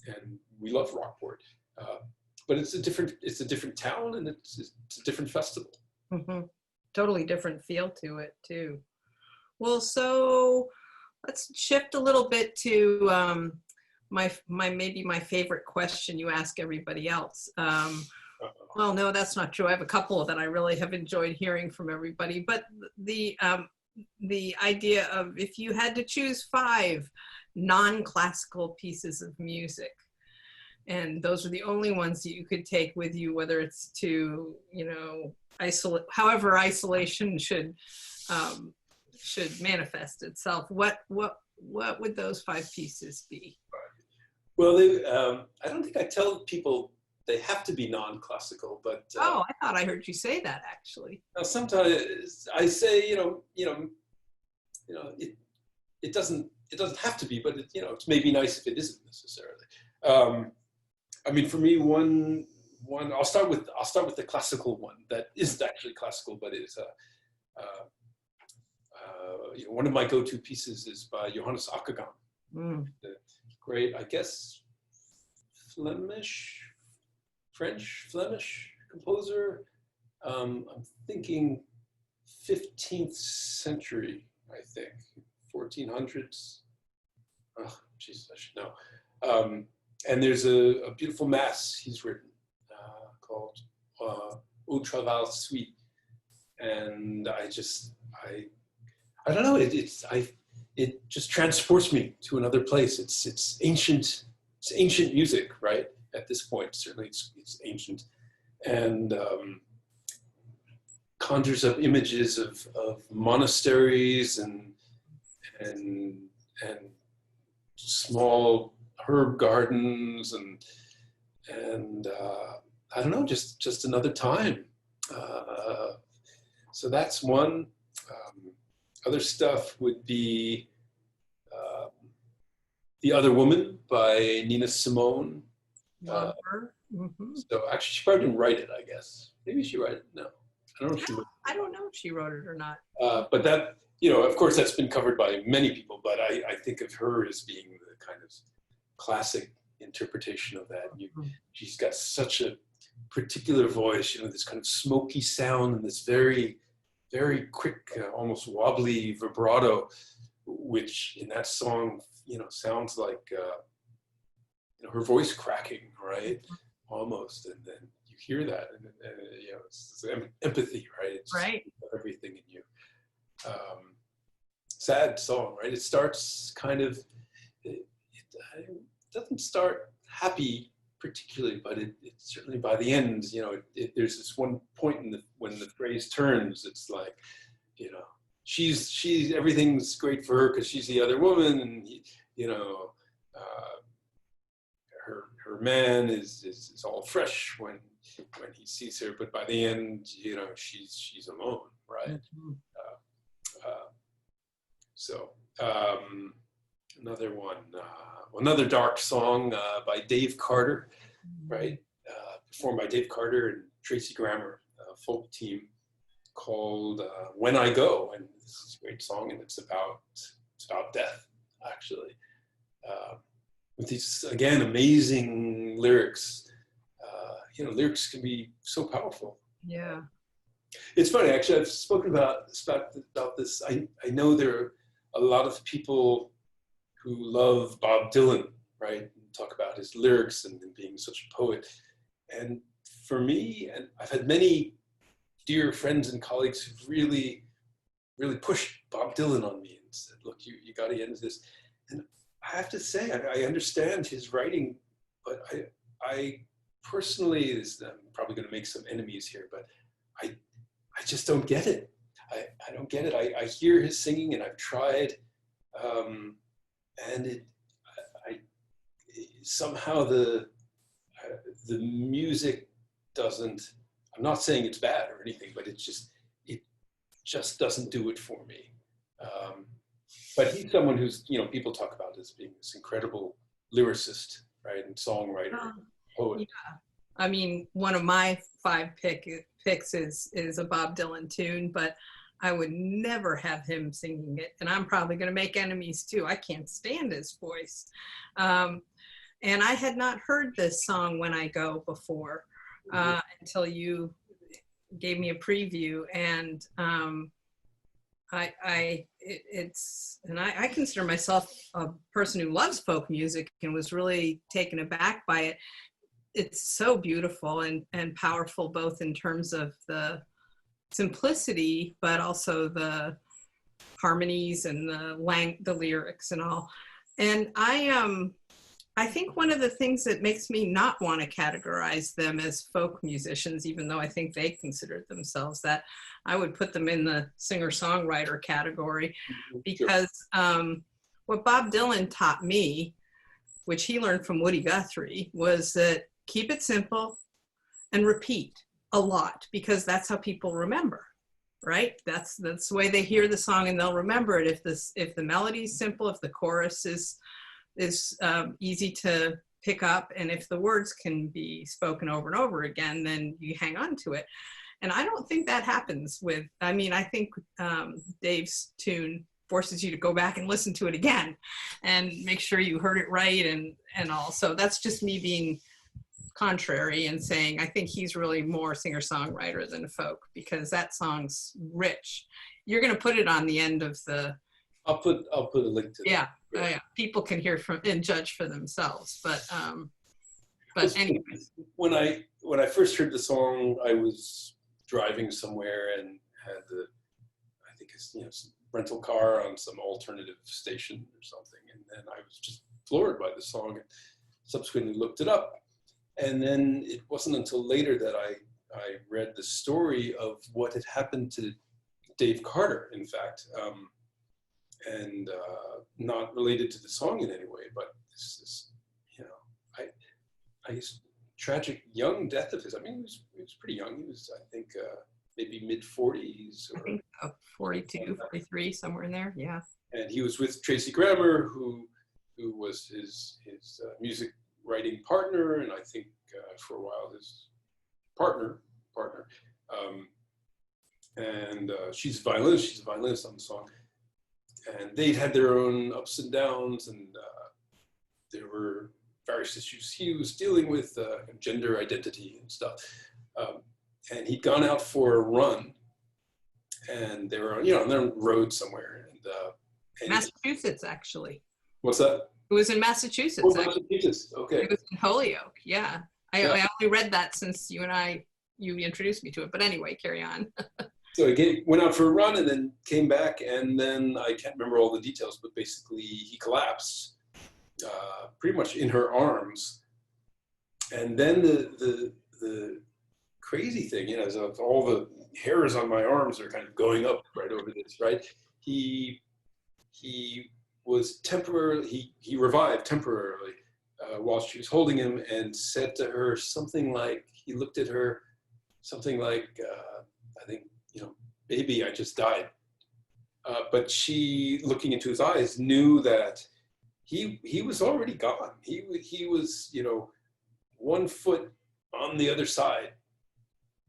and we love Rockport. But it's a different town, and it's a different festival. Mm-hmm. Totally different feel to it too. Well, so let's shift a little bit to maybe my favorite question you ask everybody else. Well, no, that's not true. I have a couple that I really have enjoyed hearing from everybody, but the idea of, if you had to choose 5 non-classical pieces of music, and those are the only ones that you could take with you, whether it's to, isolate, however isolation should manifest itself, what would those 5 pieces be? Well, I don't think I tell people they have to be non-classical, but I thought I heard you say that, actually. sometimes I say, it doesn't have to be, but it's maybe nice if it isn't necessarily. For me, one I'll start with the classical one that isn't actually classical, but is one of my go-to pieces is by Johannes Akkergan, the great, I guess, French-Flemish composer. I'm thinking 15th century, I think, 1400s. Oh, Jesus, I should know. And there's a beautiful mass he's written called Au Travail Suite, and I don't know. It just transports me to another place. It's ancient music, right? At this point, certainly it's ancient, and conjures up images of monasteries and small herb gardens and I don't know, just another time. So that's one. Other stuff would be The Other Woman by Nina Simone. So actually, she probably didn't write it, I guess. Maybe she wrote it. No, I don't know if she wrote it. I don't know if she wrote it or not. But that, of course, that's been covered by many people, but I think of her as being the kind of classic interpretation of that. She's got such a particular voice, this kind of smoky sound and this very, very quick, almost wobbly vibrato, which in that song, sounds like her voice cracking, right? Almost, and then you hear that, and it's empathy, right? It's right. Everything in you. Sad song, right? It starts kind of. It doesn't start happy particularly, but it certainly by the end, there's this one point when the phrase turns, it's like, she's everything's great for her because she's the other woman, and her man is all fresh when he sees her, but by the end, she's alone, right? Another one, another dark song by Dave Carter, right? Performed by Dave Carter and Tracy Grammer, a folk team, called When I Go. And this is a great song, and it's about death, actually. With these, again, amazing lyrics. Lyrics can be so powerful. Yeah. It's funny, actually, I've spoken about this. I know there are a lot of people who love Bob Dylan, right? And talk about his lyrics and being such a poet. And for me, and I've had many dear friends and colleagues who've really, really pushed Bob Dylan on me and said, look, you got to get into this. And I have to say, I understand his writing, but I personally, I'm probably going to make some enemies here, but I just don't get it. I don't get it. I hear his singing, and I've tried And somehow the music doesn't, I'm not saying it's bad or anything, but it just doesn't do it for me. But he's someone who's, people talk about as being this incredible lyricist, right? And songwriter, poet. Yeah. I mean, one of my 5 picks is a Bob Dylan tune, but I would never have him singing it. And I'm probably going to make enemies too. I can't stand his voice. And I had not heard this song When I Go before until you gave me a preview. And I consider myself a person who loves folk music and was really taken aback by it. It's so beautiful and powerful, both in terms of the simplicity, but also the harmonies and the lyrics and all. And I think one of the things that makes me not want to categorize them as folk musicians, even though I think they considered themselves that, I would put them in the singer-songwriter category, because what Bob Dylan taught me, which he learned from Woody Guthrie, was that keep it simple and repeat a lot, because that's how people remember, right? That's the way they hear the song and they'll remember it. If the melody is simple, if the chorus is easy to pick up, and if the words can be spoken over and over again, then you hang on to it. And I don't think that happens with, I think Dave's tune forces you to go back and listen to it again and make sure you heard it right and all. So that's just me being contrary and saying I think he's really more singer-songwriter than a folk, because that song's rich. You're going to put it on the end of the... I'll put a link to that. Yeah. People can hear from and judge for themselves. But anyways, when I first heard the song, I was driving somewhere and had I think it's some rental car on some alternative station or something, and then I was just floored by the song and subsequently looked it up. And then it wasn't until later that I read the story of what had happened to Dave Carter, in fact. And not related to the song in any way, but this I guess tragic young death of his. He was pretty young. He was, I think, maybe mid-40s. I think 42, 43, somewhere in there. Yeah. And he was with Tracy Grammer, who was his music writing partner, and I think for a while his partner. She's a violinist on the song. And they'd had their own ups and downs, and there were various issues he was dealing with, gender identity and stuff. And he'd gone out for a run, and they were on their road somewhere. And Massachusetts, actually. What's that? It was in Massachusetts. Oh, Massachusetts. Okay. It was in Holyoke. Yeah. I only read that since you introduced me to it. But anyway, carry on. So he went out for a run and then came back, and then I can't remember all the details, but basically he collapsed pretty much in her arms. And then the crazy thing, as all the hairs on my arms are kind of going up right over this, right? He was he revived temporarily while she was holding him, and said to her something like, he looked at her something like, I think, baby, I just died. But she, looking into his eyes, knew that he was already gone. He was, 1 foot on the other side,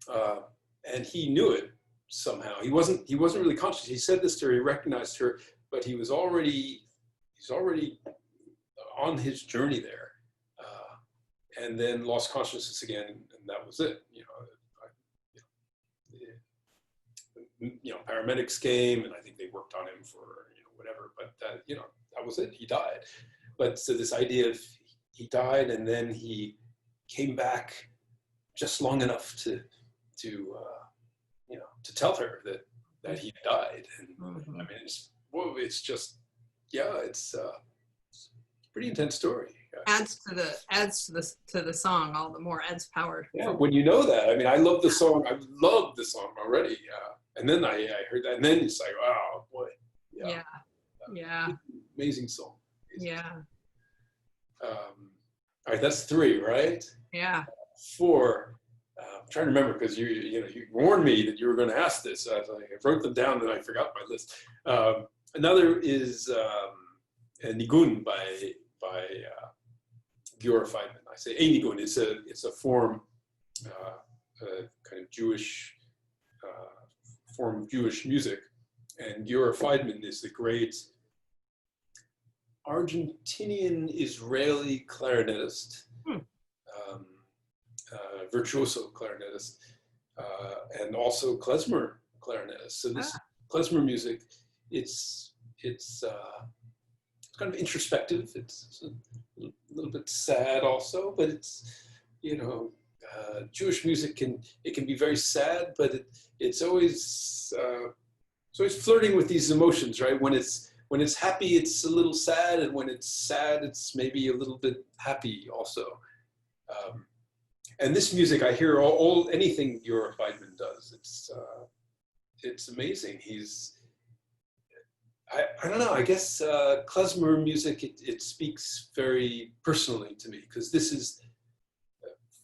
and he knew it somehow. He wasn't really conscious. He said this to her. He recognized her, but he's already on his journey there, and then lost consciousness again, and that was it. Paramedics came, and I think they worked on him for whatever, but that was it. He died. But so this idea of he died, and then he came back just long enough to tell her that he died. And it's just it's a pretty intense story. Adds to the song all the more, adds power. Yeah, when you know that, I love the song. I love the song already. And then I heard that, and then it's like, wow, boy. Yeah. amazing song. Yeah. All right, that's 3, right? Yeah. 4. I'm trying to remember because you warned me that you were going to ask this. I wrote them down, and I forgot my list. Another is Nigun by Giora Feidman. I say a Nigun. It's a form, a kind of Jewish form of Jewish music, and Giora Feidman is the great Argentinian Israeli clarinetist. Virtuoso clarinetist, and also klezmer clarinetist. So this klezmer music, it's kind of introspective. It's a little bit sad also, but it's Jewish music can be very sad, but it's always flirting with these emotions, right? When it's happy, it's a little sad, and when it's sad, it's maybe a little bit happy also. And this music, I hear anything Giora Feidman does. It's amazing. I don't know. I guess klezmer music. It speaks very personally to me because this is,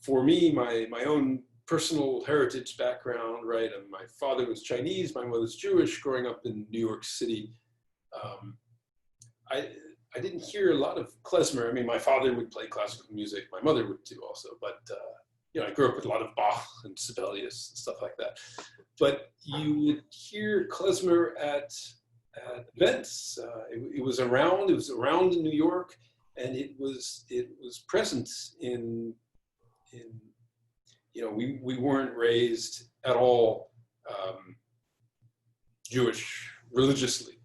for me, my own personal heritage background. Right. And my father was Chinese. My mother's Jewish. Growing up in New York City, I didn't hear a lot of klezmer. I mean, my father would play classical music. My mother would too also. But, I grew up with a lot of Bach and Sibelius and stuff like that. But you would hear klezmer at events. It was around in New York, and it was present in we weren't raised at all Jewish religiously.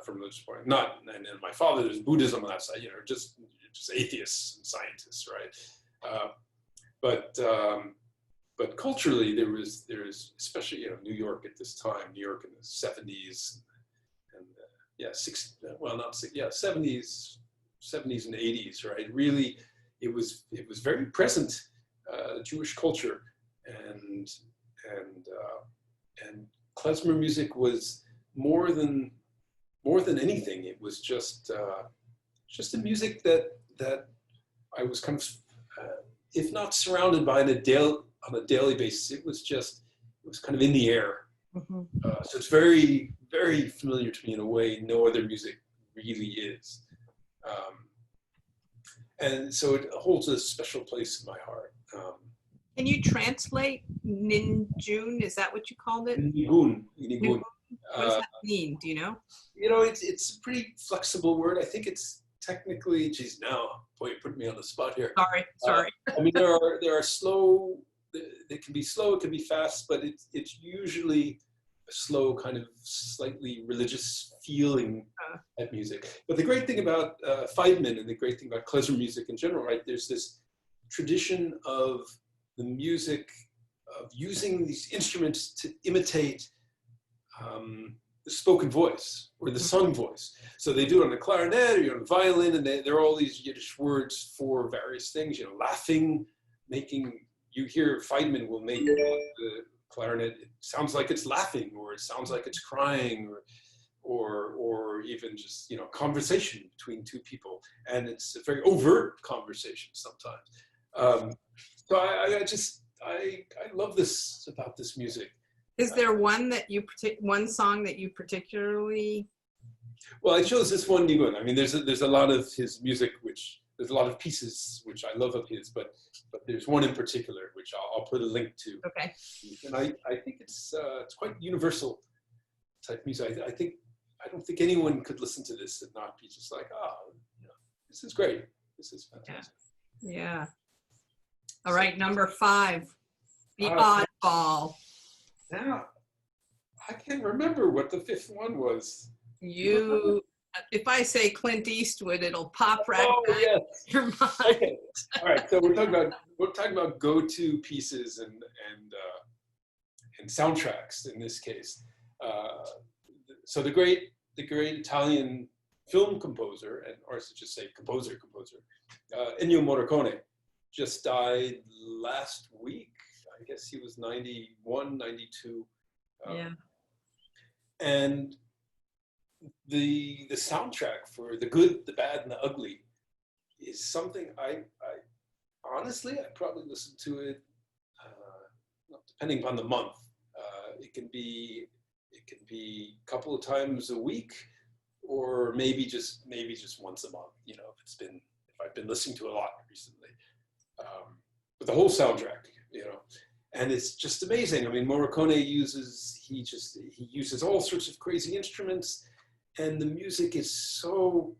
From religious point, and my father, there's Buddhism on that side, just atheists and scientists, right? But culturally, there's especially New York at this time, New York in the 70s, and 70s and 80s, right? Really, it was very present, Jewish culture, and klezmer music was more than anything. It was just a music that I was kind of, if not surrounded by on a daily basis, it was kind of in the air. Mm-hmm. So it's very, very familiar to me in a way no other music really is. And so it holds a special place in my heart. Can you translate Ninjun? Is that what you called it? Nigun. What does that mean? Do you know? It's a pretty flexible word. I think it's technically, boy, you put me on the spot here. Sorry. I mean, there are slow, they can be slow, it can be fast, but it's usually a slow, kind of slightly religious feeling at music. But the great thing about Feidman and the great thing about klezmer music in general, right, there's this tradition of the music, of using these instruments to imitate the spoken voice or the sung voice. So they do it on the clarinet or on the violin, and there are all these Yiddish words for various things, laughing, you hear Feidman will make the clarinet, it sounds like it's laughing, or it sounds like it's crying, or even just, conversation between two people. And it's a very overt conversation sometimes. So I love this about this music. Is there one song that you particularly? Well, I chose this one, Nigun. I mean, there's a lot of his music, there's a lot of pieces which I love of his, but there's one in particular which I'll put a link to. Okay. And I think it's quite universal type music. I don't think anyone could listen to this and not be just like, this is great. This is fantastic. Yeah. All right, number 5, the oddball. Now, I can't remember what the 5th one was. If I say Clint Eastwood, it'll pop right back in your mind. Okay. All right. So we're talking about go-to pieces and soundtracks in this case. So the great Italian film composer, or I should just say composer, Ennio Morricone, just died last week. I guess he was 91, 92. Yeah. And the soundtrack for the good, the bad, and the ugly is something I honestly, I probably listen to it, depending upon the month. It can be a couple of times a week, or maybe just once a month. You know, if I've been listening to a lot recently. But the whole soundtrack, you know, and it's just amazing. I mean, Morricone uses all sorts of crazy instruments, and the music is so.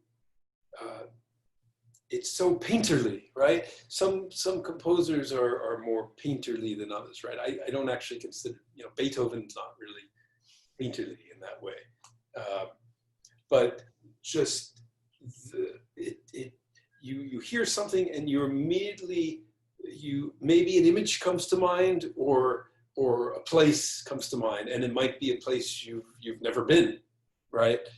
It's so painterly, right? Some composers are more painterly than others, right? I don't actually consider, you know, Beethoven's not really painterly in that way, but just you hear something and you immediately maybe an image comes to mind or a place comes to mind, and it might be a place you've never been, right?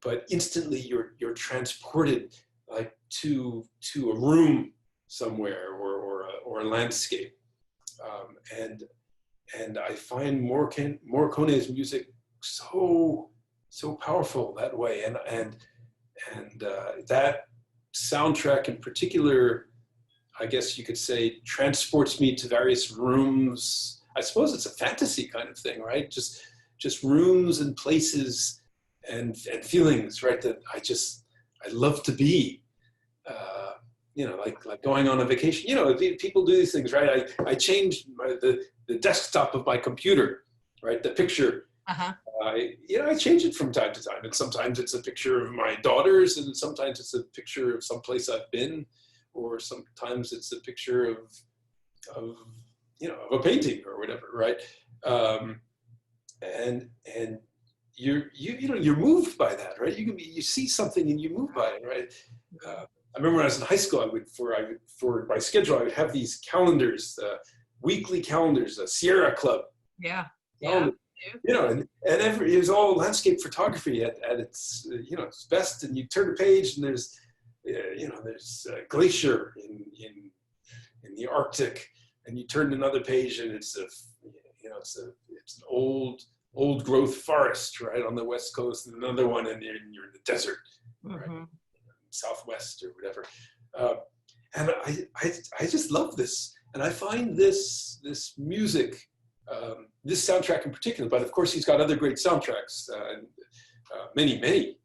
But instantly you're transported like to a room somewhere or a landscape, and I find Morricone's music so powerful that way, and that soundtrack in particular, I guess you could say, transports me to various rooms. I suppose it's a fantasy kind of thing, right? Just rooms and places and feelings, right? That I love to be, you know, like going on a vacation. You know, people do these things, right? I changed the desktop of my computer, right? The picture. Uh-huh. I change it from time to time, and sometimes it's a picture of my daughters, and sometimes it's a picture of some place I've been, or sometimes it's a picture of you know, of a painting or whatever, right? And you're moved by that, right? You see something and you move by it, right? I remember when I was in high school, for my schedule, I would have these calendars, weekly calendars, a Sierra Club. Yeah. Calendar, you know, and it was all landscape photography at its you know, its best. And you turn a page and there's you know, there's a glacier in the Arctic, and you turn another page and it's an old growth forest, right, on the West Coast, and another one, and you're in the desert, right, Southwest or whatever. And I just love this, and I find this music, this soundtrack in particular, but of course he's got other great soundtracks, many.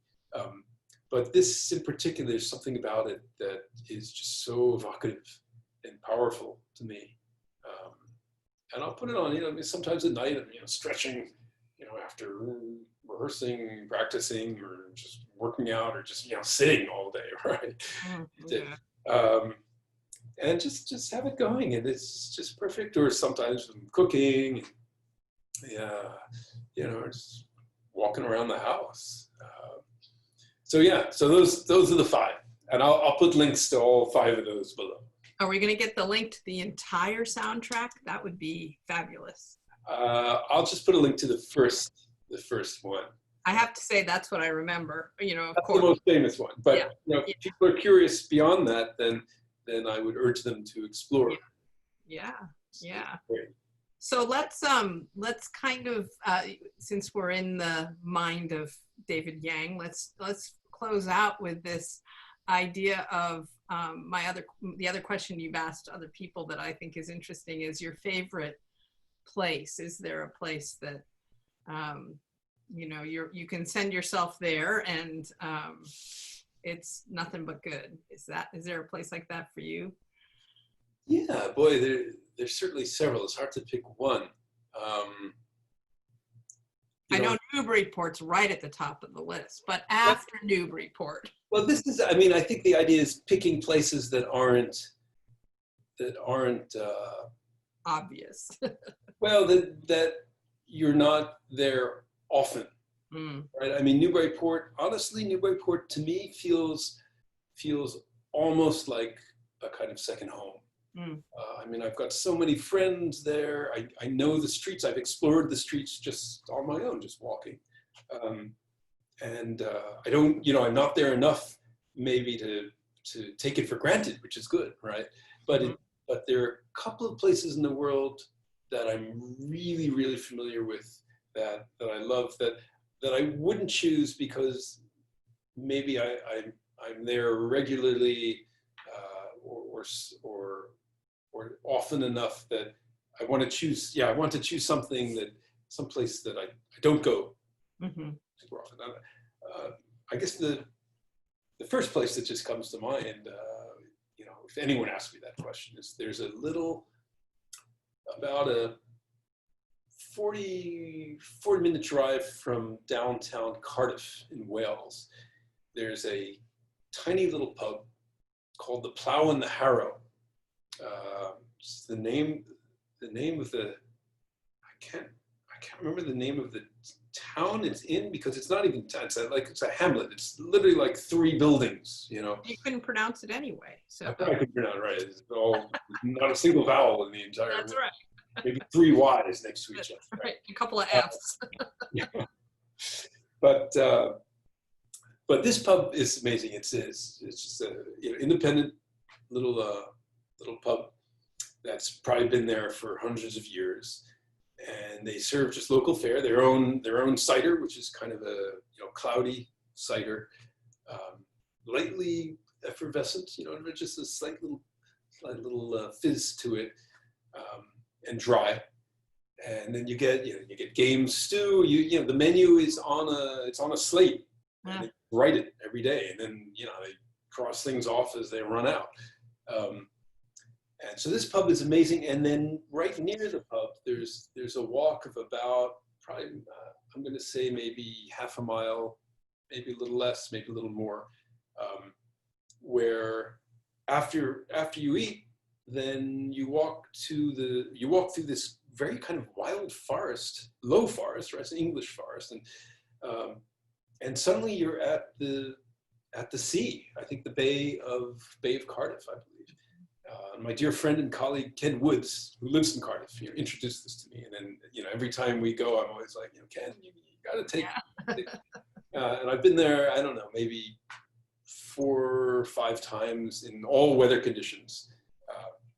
But this in particular, there's something about it that is just so evocative and powerful to me. And I'll put it on, you know, sometimes at night, I'm, you know, stretching, you know, after rehearsing, practicing, or just working out, or just, you know, sitting all day, right? Yeah. And just have it going, and it's just perfect. Or sometimes I'm cooking, yeah, you know, just walking around the house. So yeah, so those are the 5, and I'll put links to all 5 of those below. Are we going to get the link to the entire soundtrack? That would be fabulous. I'll just put a link to the first one. I have to say that's what I remember. You know, of That's course, the most famous one. But yeah. You know, if people are curious beyond that, then I would urge them to explore. Yeah. Great. So let's kind of since we're in the mind of David Yang, let's close out with this idea of the other question you've asked other people that I think is interesting is your favorite place. Is there a place that you know, you can send yourself there and it's nothing but good? Is there a place like that for you? Yeah, boy, there's certainly several. It's hard to pick one. I know Newburyport's right at the top of the list, but after Newburyport. Well, I mean, I think the idea is picking places that aren't Obvious. well, that you're not there often, right? I mean, honestly, Newburyport to me feels almost like a kind of second home. I mean, I've got so many friends there. I know the streets. I've explored the streets just on my own, just walking. And I don't, you know, I'm not there enough maybe to take it for granted, which is good, right? But there are a couple of places in the world that I'm really, really familiar with, that I love, that that I wouldn't choose because maybe I'm there regularly or often enough that I want to choose. Yeah, I want to choose someplace that I don't go super often. I guess the first place that just comes to mind, if anyone asks me that question, is there's a little, about a 40-minute drive from downtown Cardiff in Wales. There's a tiny little pub called the Plough and the Harrow. The name of the, I can't remember the name of the town it's in, because it's not even town. It's a hamlet. It's literally like 3 buildings. You couldn't pronounce it anyway. So I probably couldn't pronounce it right. It's all not a single vowel in the entire. That's right. Maybe 3 Y's next to each other. Right, a couple of F's. Yeah. But this pub is amazing. It's just a independent little pub that's probably been there for hundreds of years, and they serve just local fare, their own cider, which is kind of a cloudy cider, lightly effervescent, just a slight little fizz to it, and dry. And then you get game stew. The menu is on a slate. And they write it every day, and then they cross things off as they run out. And so this pub is amazing. And then right near the pub, there's a walk of about probably I'm going to say maybe half a mile, maybe a little less, maybe a little more, where after you eat, then you walk through this very kind of wild forest, low forest, right? It's an English forest, and suddenly you're at the sea. I think the Bay of Cardiff, I believe. My dear friend and colleague Ken Woods, who lives in Cardiff, introduced this to me, and then every time we go, I'm always like, Ken, you got to take. And I've been there, I don't know, maybe 4 or 5 times in all weather conditions.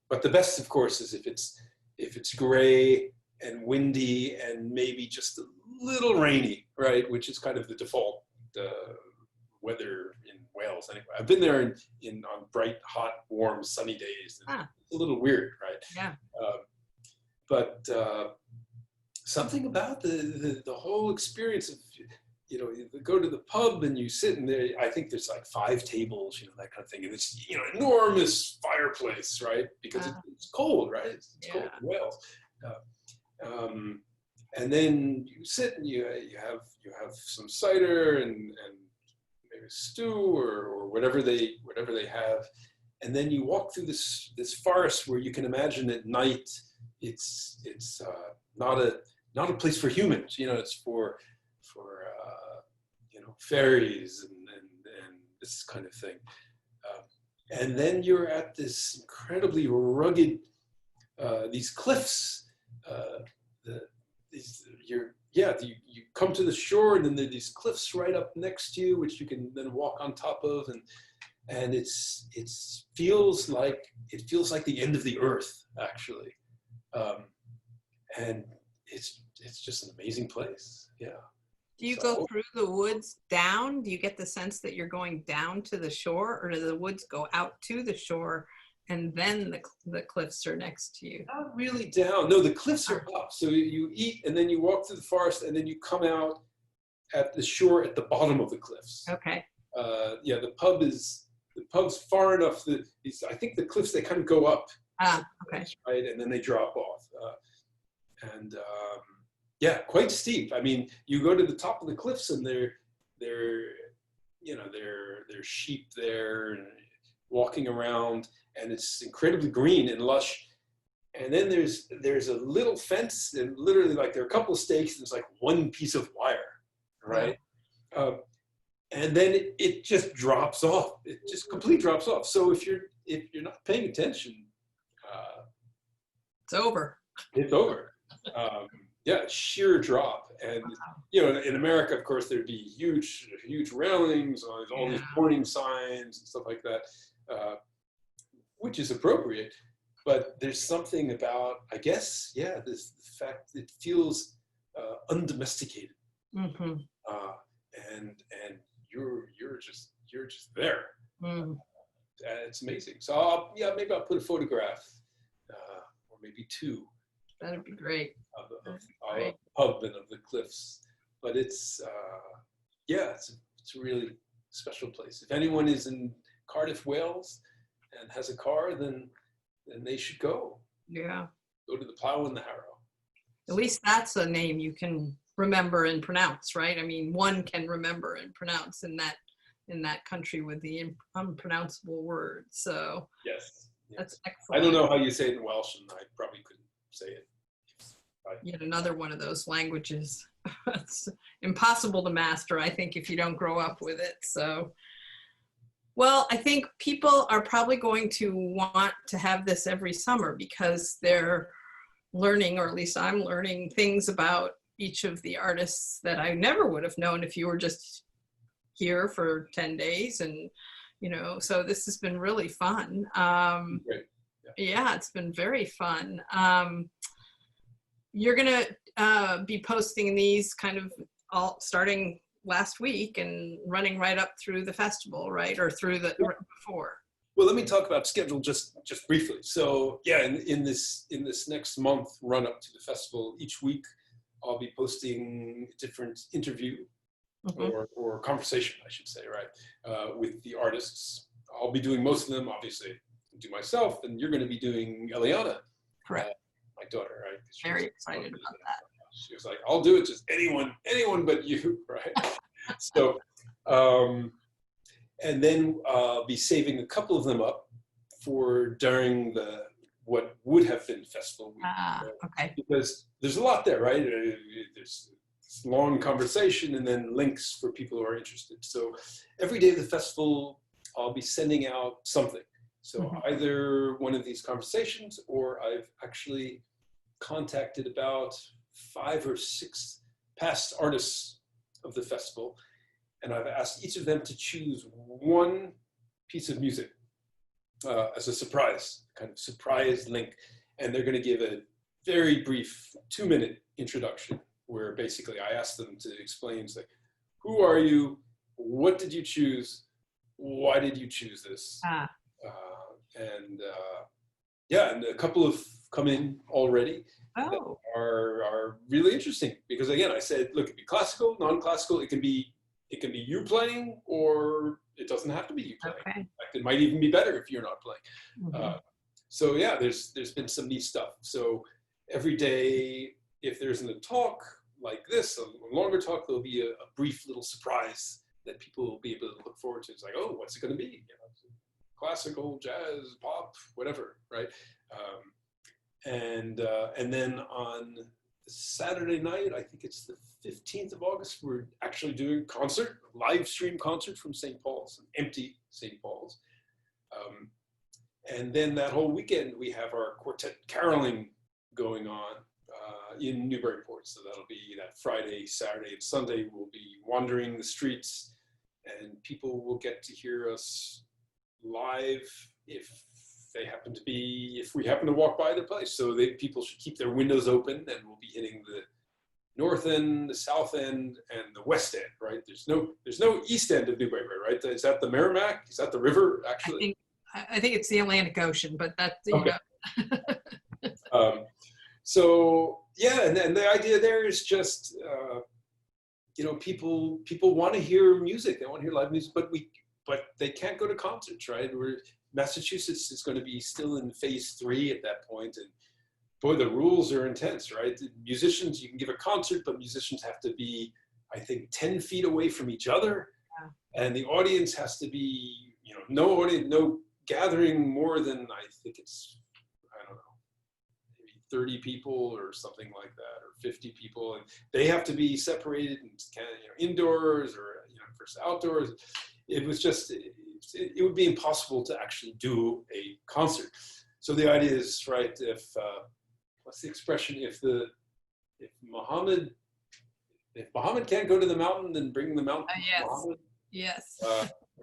But the best, of course, is if it's gray and windy and maybe just a little rainy, right? Which is kind of the default weather in Wales. Anyway, I've been there on bright, hot, warm, sunny days. It's a little weird, right? Yeah. But something about the whole experience of, you go to the pub and you sit in there. I think there's like 5 tables, that kind of thing, and it's enormous fireplace, right? Because it's cold, right? It's cold in Wales. And then you sit and you have some cider and maybe stew or whatever they have, and then you walk through this forest where you can imagine at night it's not a place for humans. It's for fairies and this kind of thing. And then you're at this incredibly rugged these cliffs. You come to the shore, and then there are these cliffs right up next to you, which you can then walk on top of, and it feels like the end of the earth, actually, and it's just an amazing place. Yeah. Do you go through the woods down? Do you get the sense that you're going down to the shore, or do the woods go out to the shore and then the cliffs are next to you? Not really down. No, the cliffs are up. So you eat, and then you walk through the forest, and then you come out at the shore at the bottom of the cliffs. Okay. The pub's far enough that I think the cliffs, they kind of go up. Okay. Right, and then they drop off. Quite steep. I mean, you go to the top of the cliffs, and there's sheep there and walking around, and it's incredibly green and lush. And then there's a little fence, and literally like there are a couple of stakes, and there's like one piece of wire, right? And then it just drops off. It just completely drops off. So if you're not paying attention, it's over. It's over. Sheer drop. And in America, of course, there'd be huge railings, all these warning signs and stuff like that, which is appropriate. But there's something about, I guess, this fact it feels undomesticated. Mm-hmm. and you're just there. Mm, It's amazing. So maybe I'll put a photograph, or maybe two, that'd be great. of That'd be our great. pub and of the cliffs. But it's a really special place. If anyone is in Cardiff, Wales, and has a car, then they should go. Yeah. Go to the Plough and the Harrow. At least that's a name you can remember and pronounce, right? I mean, one can remember and pronounce in that country with the unpronounceable words. So Yes. that's I excellent. don't know how you say it in Welsh, and I probably couldn't say it. Yet another one of those languages. It's impossible to master, I think, if you don't grow up with it. So, well, I think people are probably going to want to have this every summer because they're learning, or at least I'm learning things about each of the artists that I never would have known if you were just here for 10 days. And, so this has been really fun. Great. Yeah, it's been very fun. You're going to be posting these kind of all starting last week and running right up through the festival, right? Or through the before. Well, let me talk about schedule just briefly. So yeah, in this next month run up to the festival, each week I'll be posting a different interview or conversation, I should say, right, with the artists. I'll be doing most of them, obviously, do myself, and you're going to be doing Eliana. Correct. My daughter, right? Very excited about that. She was like, I'll do it, just anyone but you, right? So, and then I'll be saving a couple of them up for during what would have been festival week. Okay. Because there's a lot there, right? There's this long conversation and then links for people who are interested. So every day of the festival, I'll be sending out something. So either one of these conversations, or I've actually contacted about 5 or 6 past artists of the festival, and I've asked each of them to choose one piece of music as a surprise, kind of surprise link. And they're going to give a very brief 2-minute introduction where basically I asked them to explain, like, who are you? What did you choose? Why did you choose this? And a couple have come in already that are really interesting, because again, I said, look, it can be classical, non-classical, it can be you playing, or it doesn't have to be you playing. Okay. In fact, it might even be better if you're not playing. So yeah, there's been some neat stuff. So every day, if there isn't a talk like this, a longer talk, there'll be a brief little surprise that people will be able to look forward to. It's like, oh, what's it going to be? Classical, jazz, pop, whatever, right? And then on Saturday night, I think it's the 15th of August, we're actually doing a live stream concert from St. Paul's, an empty St. Paul's. And then that whole weekend, we have our quartet caroling going on in Newburyport. So that'll be that Friday, Saturday, and Sunday. We'll be wandering the streets, and people will get to hear us live if we happen to walk by their place. So people should keep their windows open, and we'll be hitting the north end, the south end, and the west end, right? There's no east end of Newburyport, right? Is that the Merrimack? Is that the river, actually? I think it's the Atlantic Ocean, but that's, okay. So yeah, and the idea there is just, people want to hear music. They want to hear live music, but they can't go to concerts, right? Massachusetts is going to be still in phase 3 at that point, and boy, the rules are intense, right? The musicians, you can give a concert, but musicians have to be, I think, 10 feet away from each other, and the audience has to be, no audience, no gathering more than, I think it's, I don't know, maybe 30 people or something like that, or 50 people, and they have to be separated and indoors or versus outdoors. It was just, it would be impossible to actually do a concert. So the idea is, right, if what's the expression? If Muhammad can't go to the mountain, then bring the mountain to Muhammad. Yes.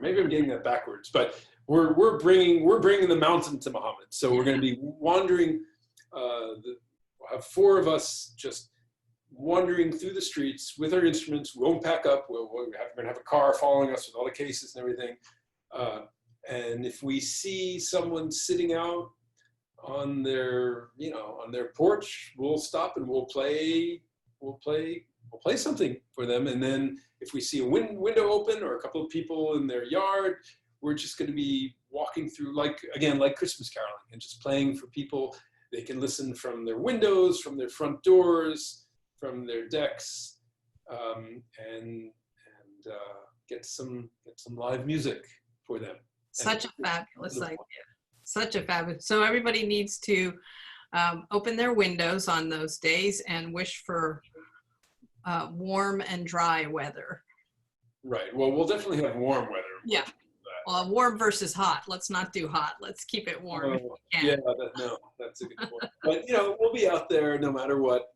Maybe I'm getting that backwards, but we're bringing the mountain to Muhammad. So we're going to be wandering. We'll have 4 of us just wandering through the streets with our instruments. We won't pack up. We're going to have a car following us with all the cases and everything. And if we see someone sitting out on their, on their porch, we'll stop and we'll play something for them. And then if we see a window open or a couple of people in their yard, we're just going to be walking through, like Christmas caroling, and just playing for people. They can listen from their windows, from their front doors, from their decks, and get some live music for them. Such a fabulous idea. Such a fabulous. So everybody needs to open their windows on those days and wish for warm and dry weather. Right. Well, we'll definitely have warm weather. Yeah. Well, warm versus hot. Let's not do hot. Let's keep it warm. Yeah, that's a good point. But we'll be out there no matter what.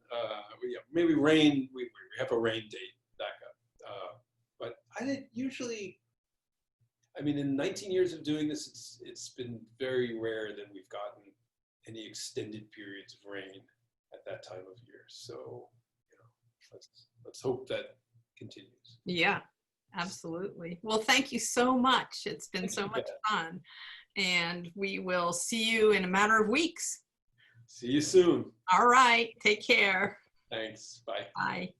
Maybe rain. We have a rain date backup. But I didn't usually. I mean, in 19 years of doing this, it's been very rare that we've gotten any extended periods of rain at that time of year. So, let's hope that continues. Yeah. Absolutely. Well, thank you so much. It's been so much fun. And we will see you in a matter of weeks. See you soon. All right. Take care. Thanks. Bye. Bye.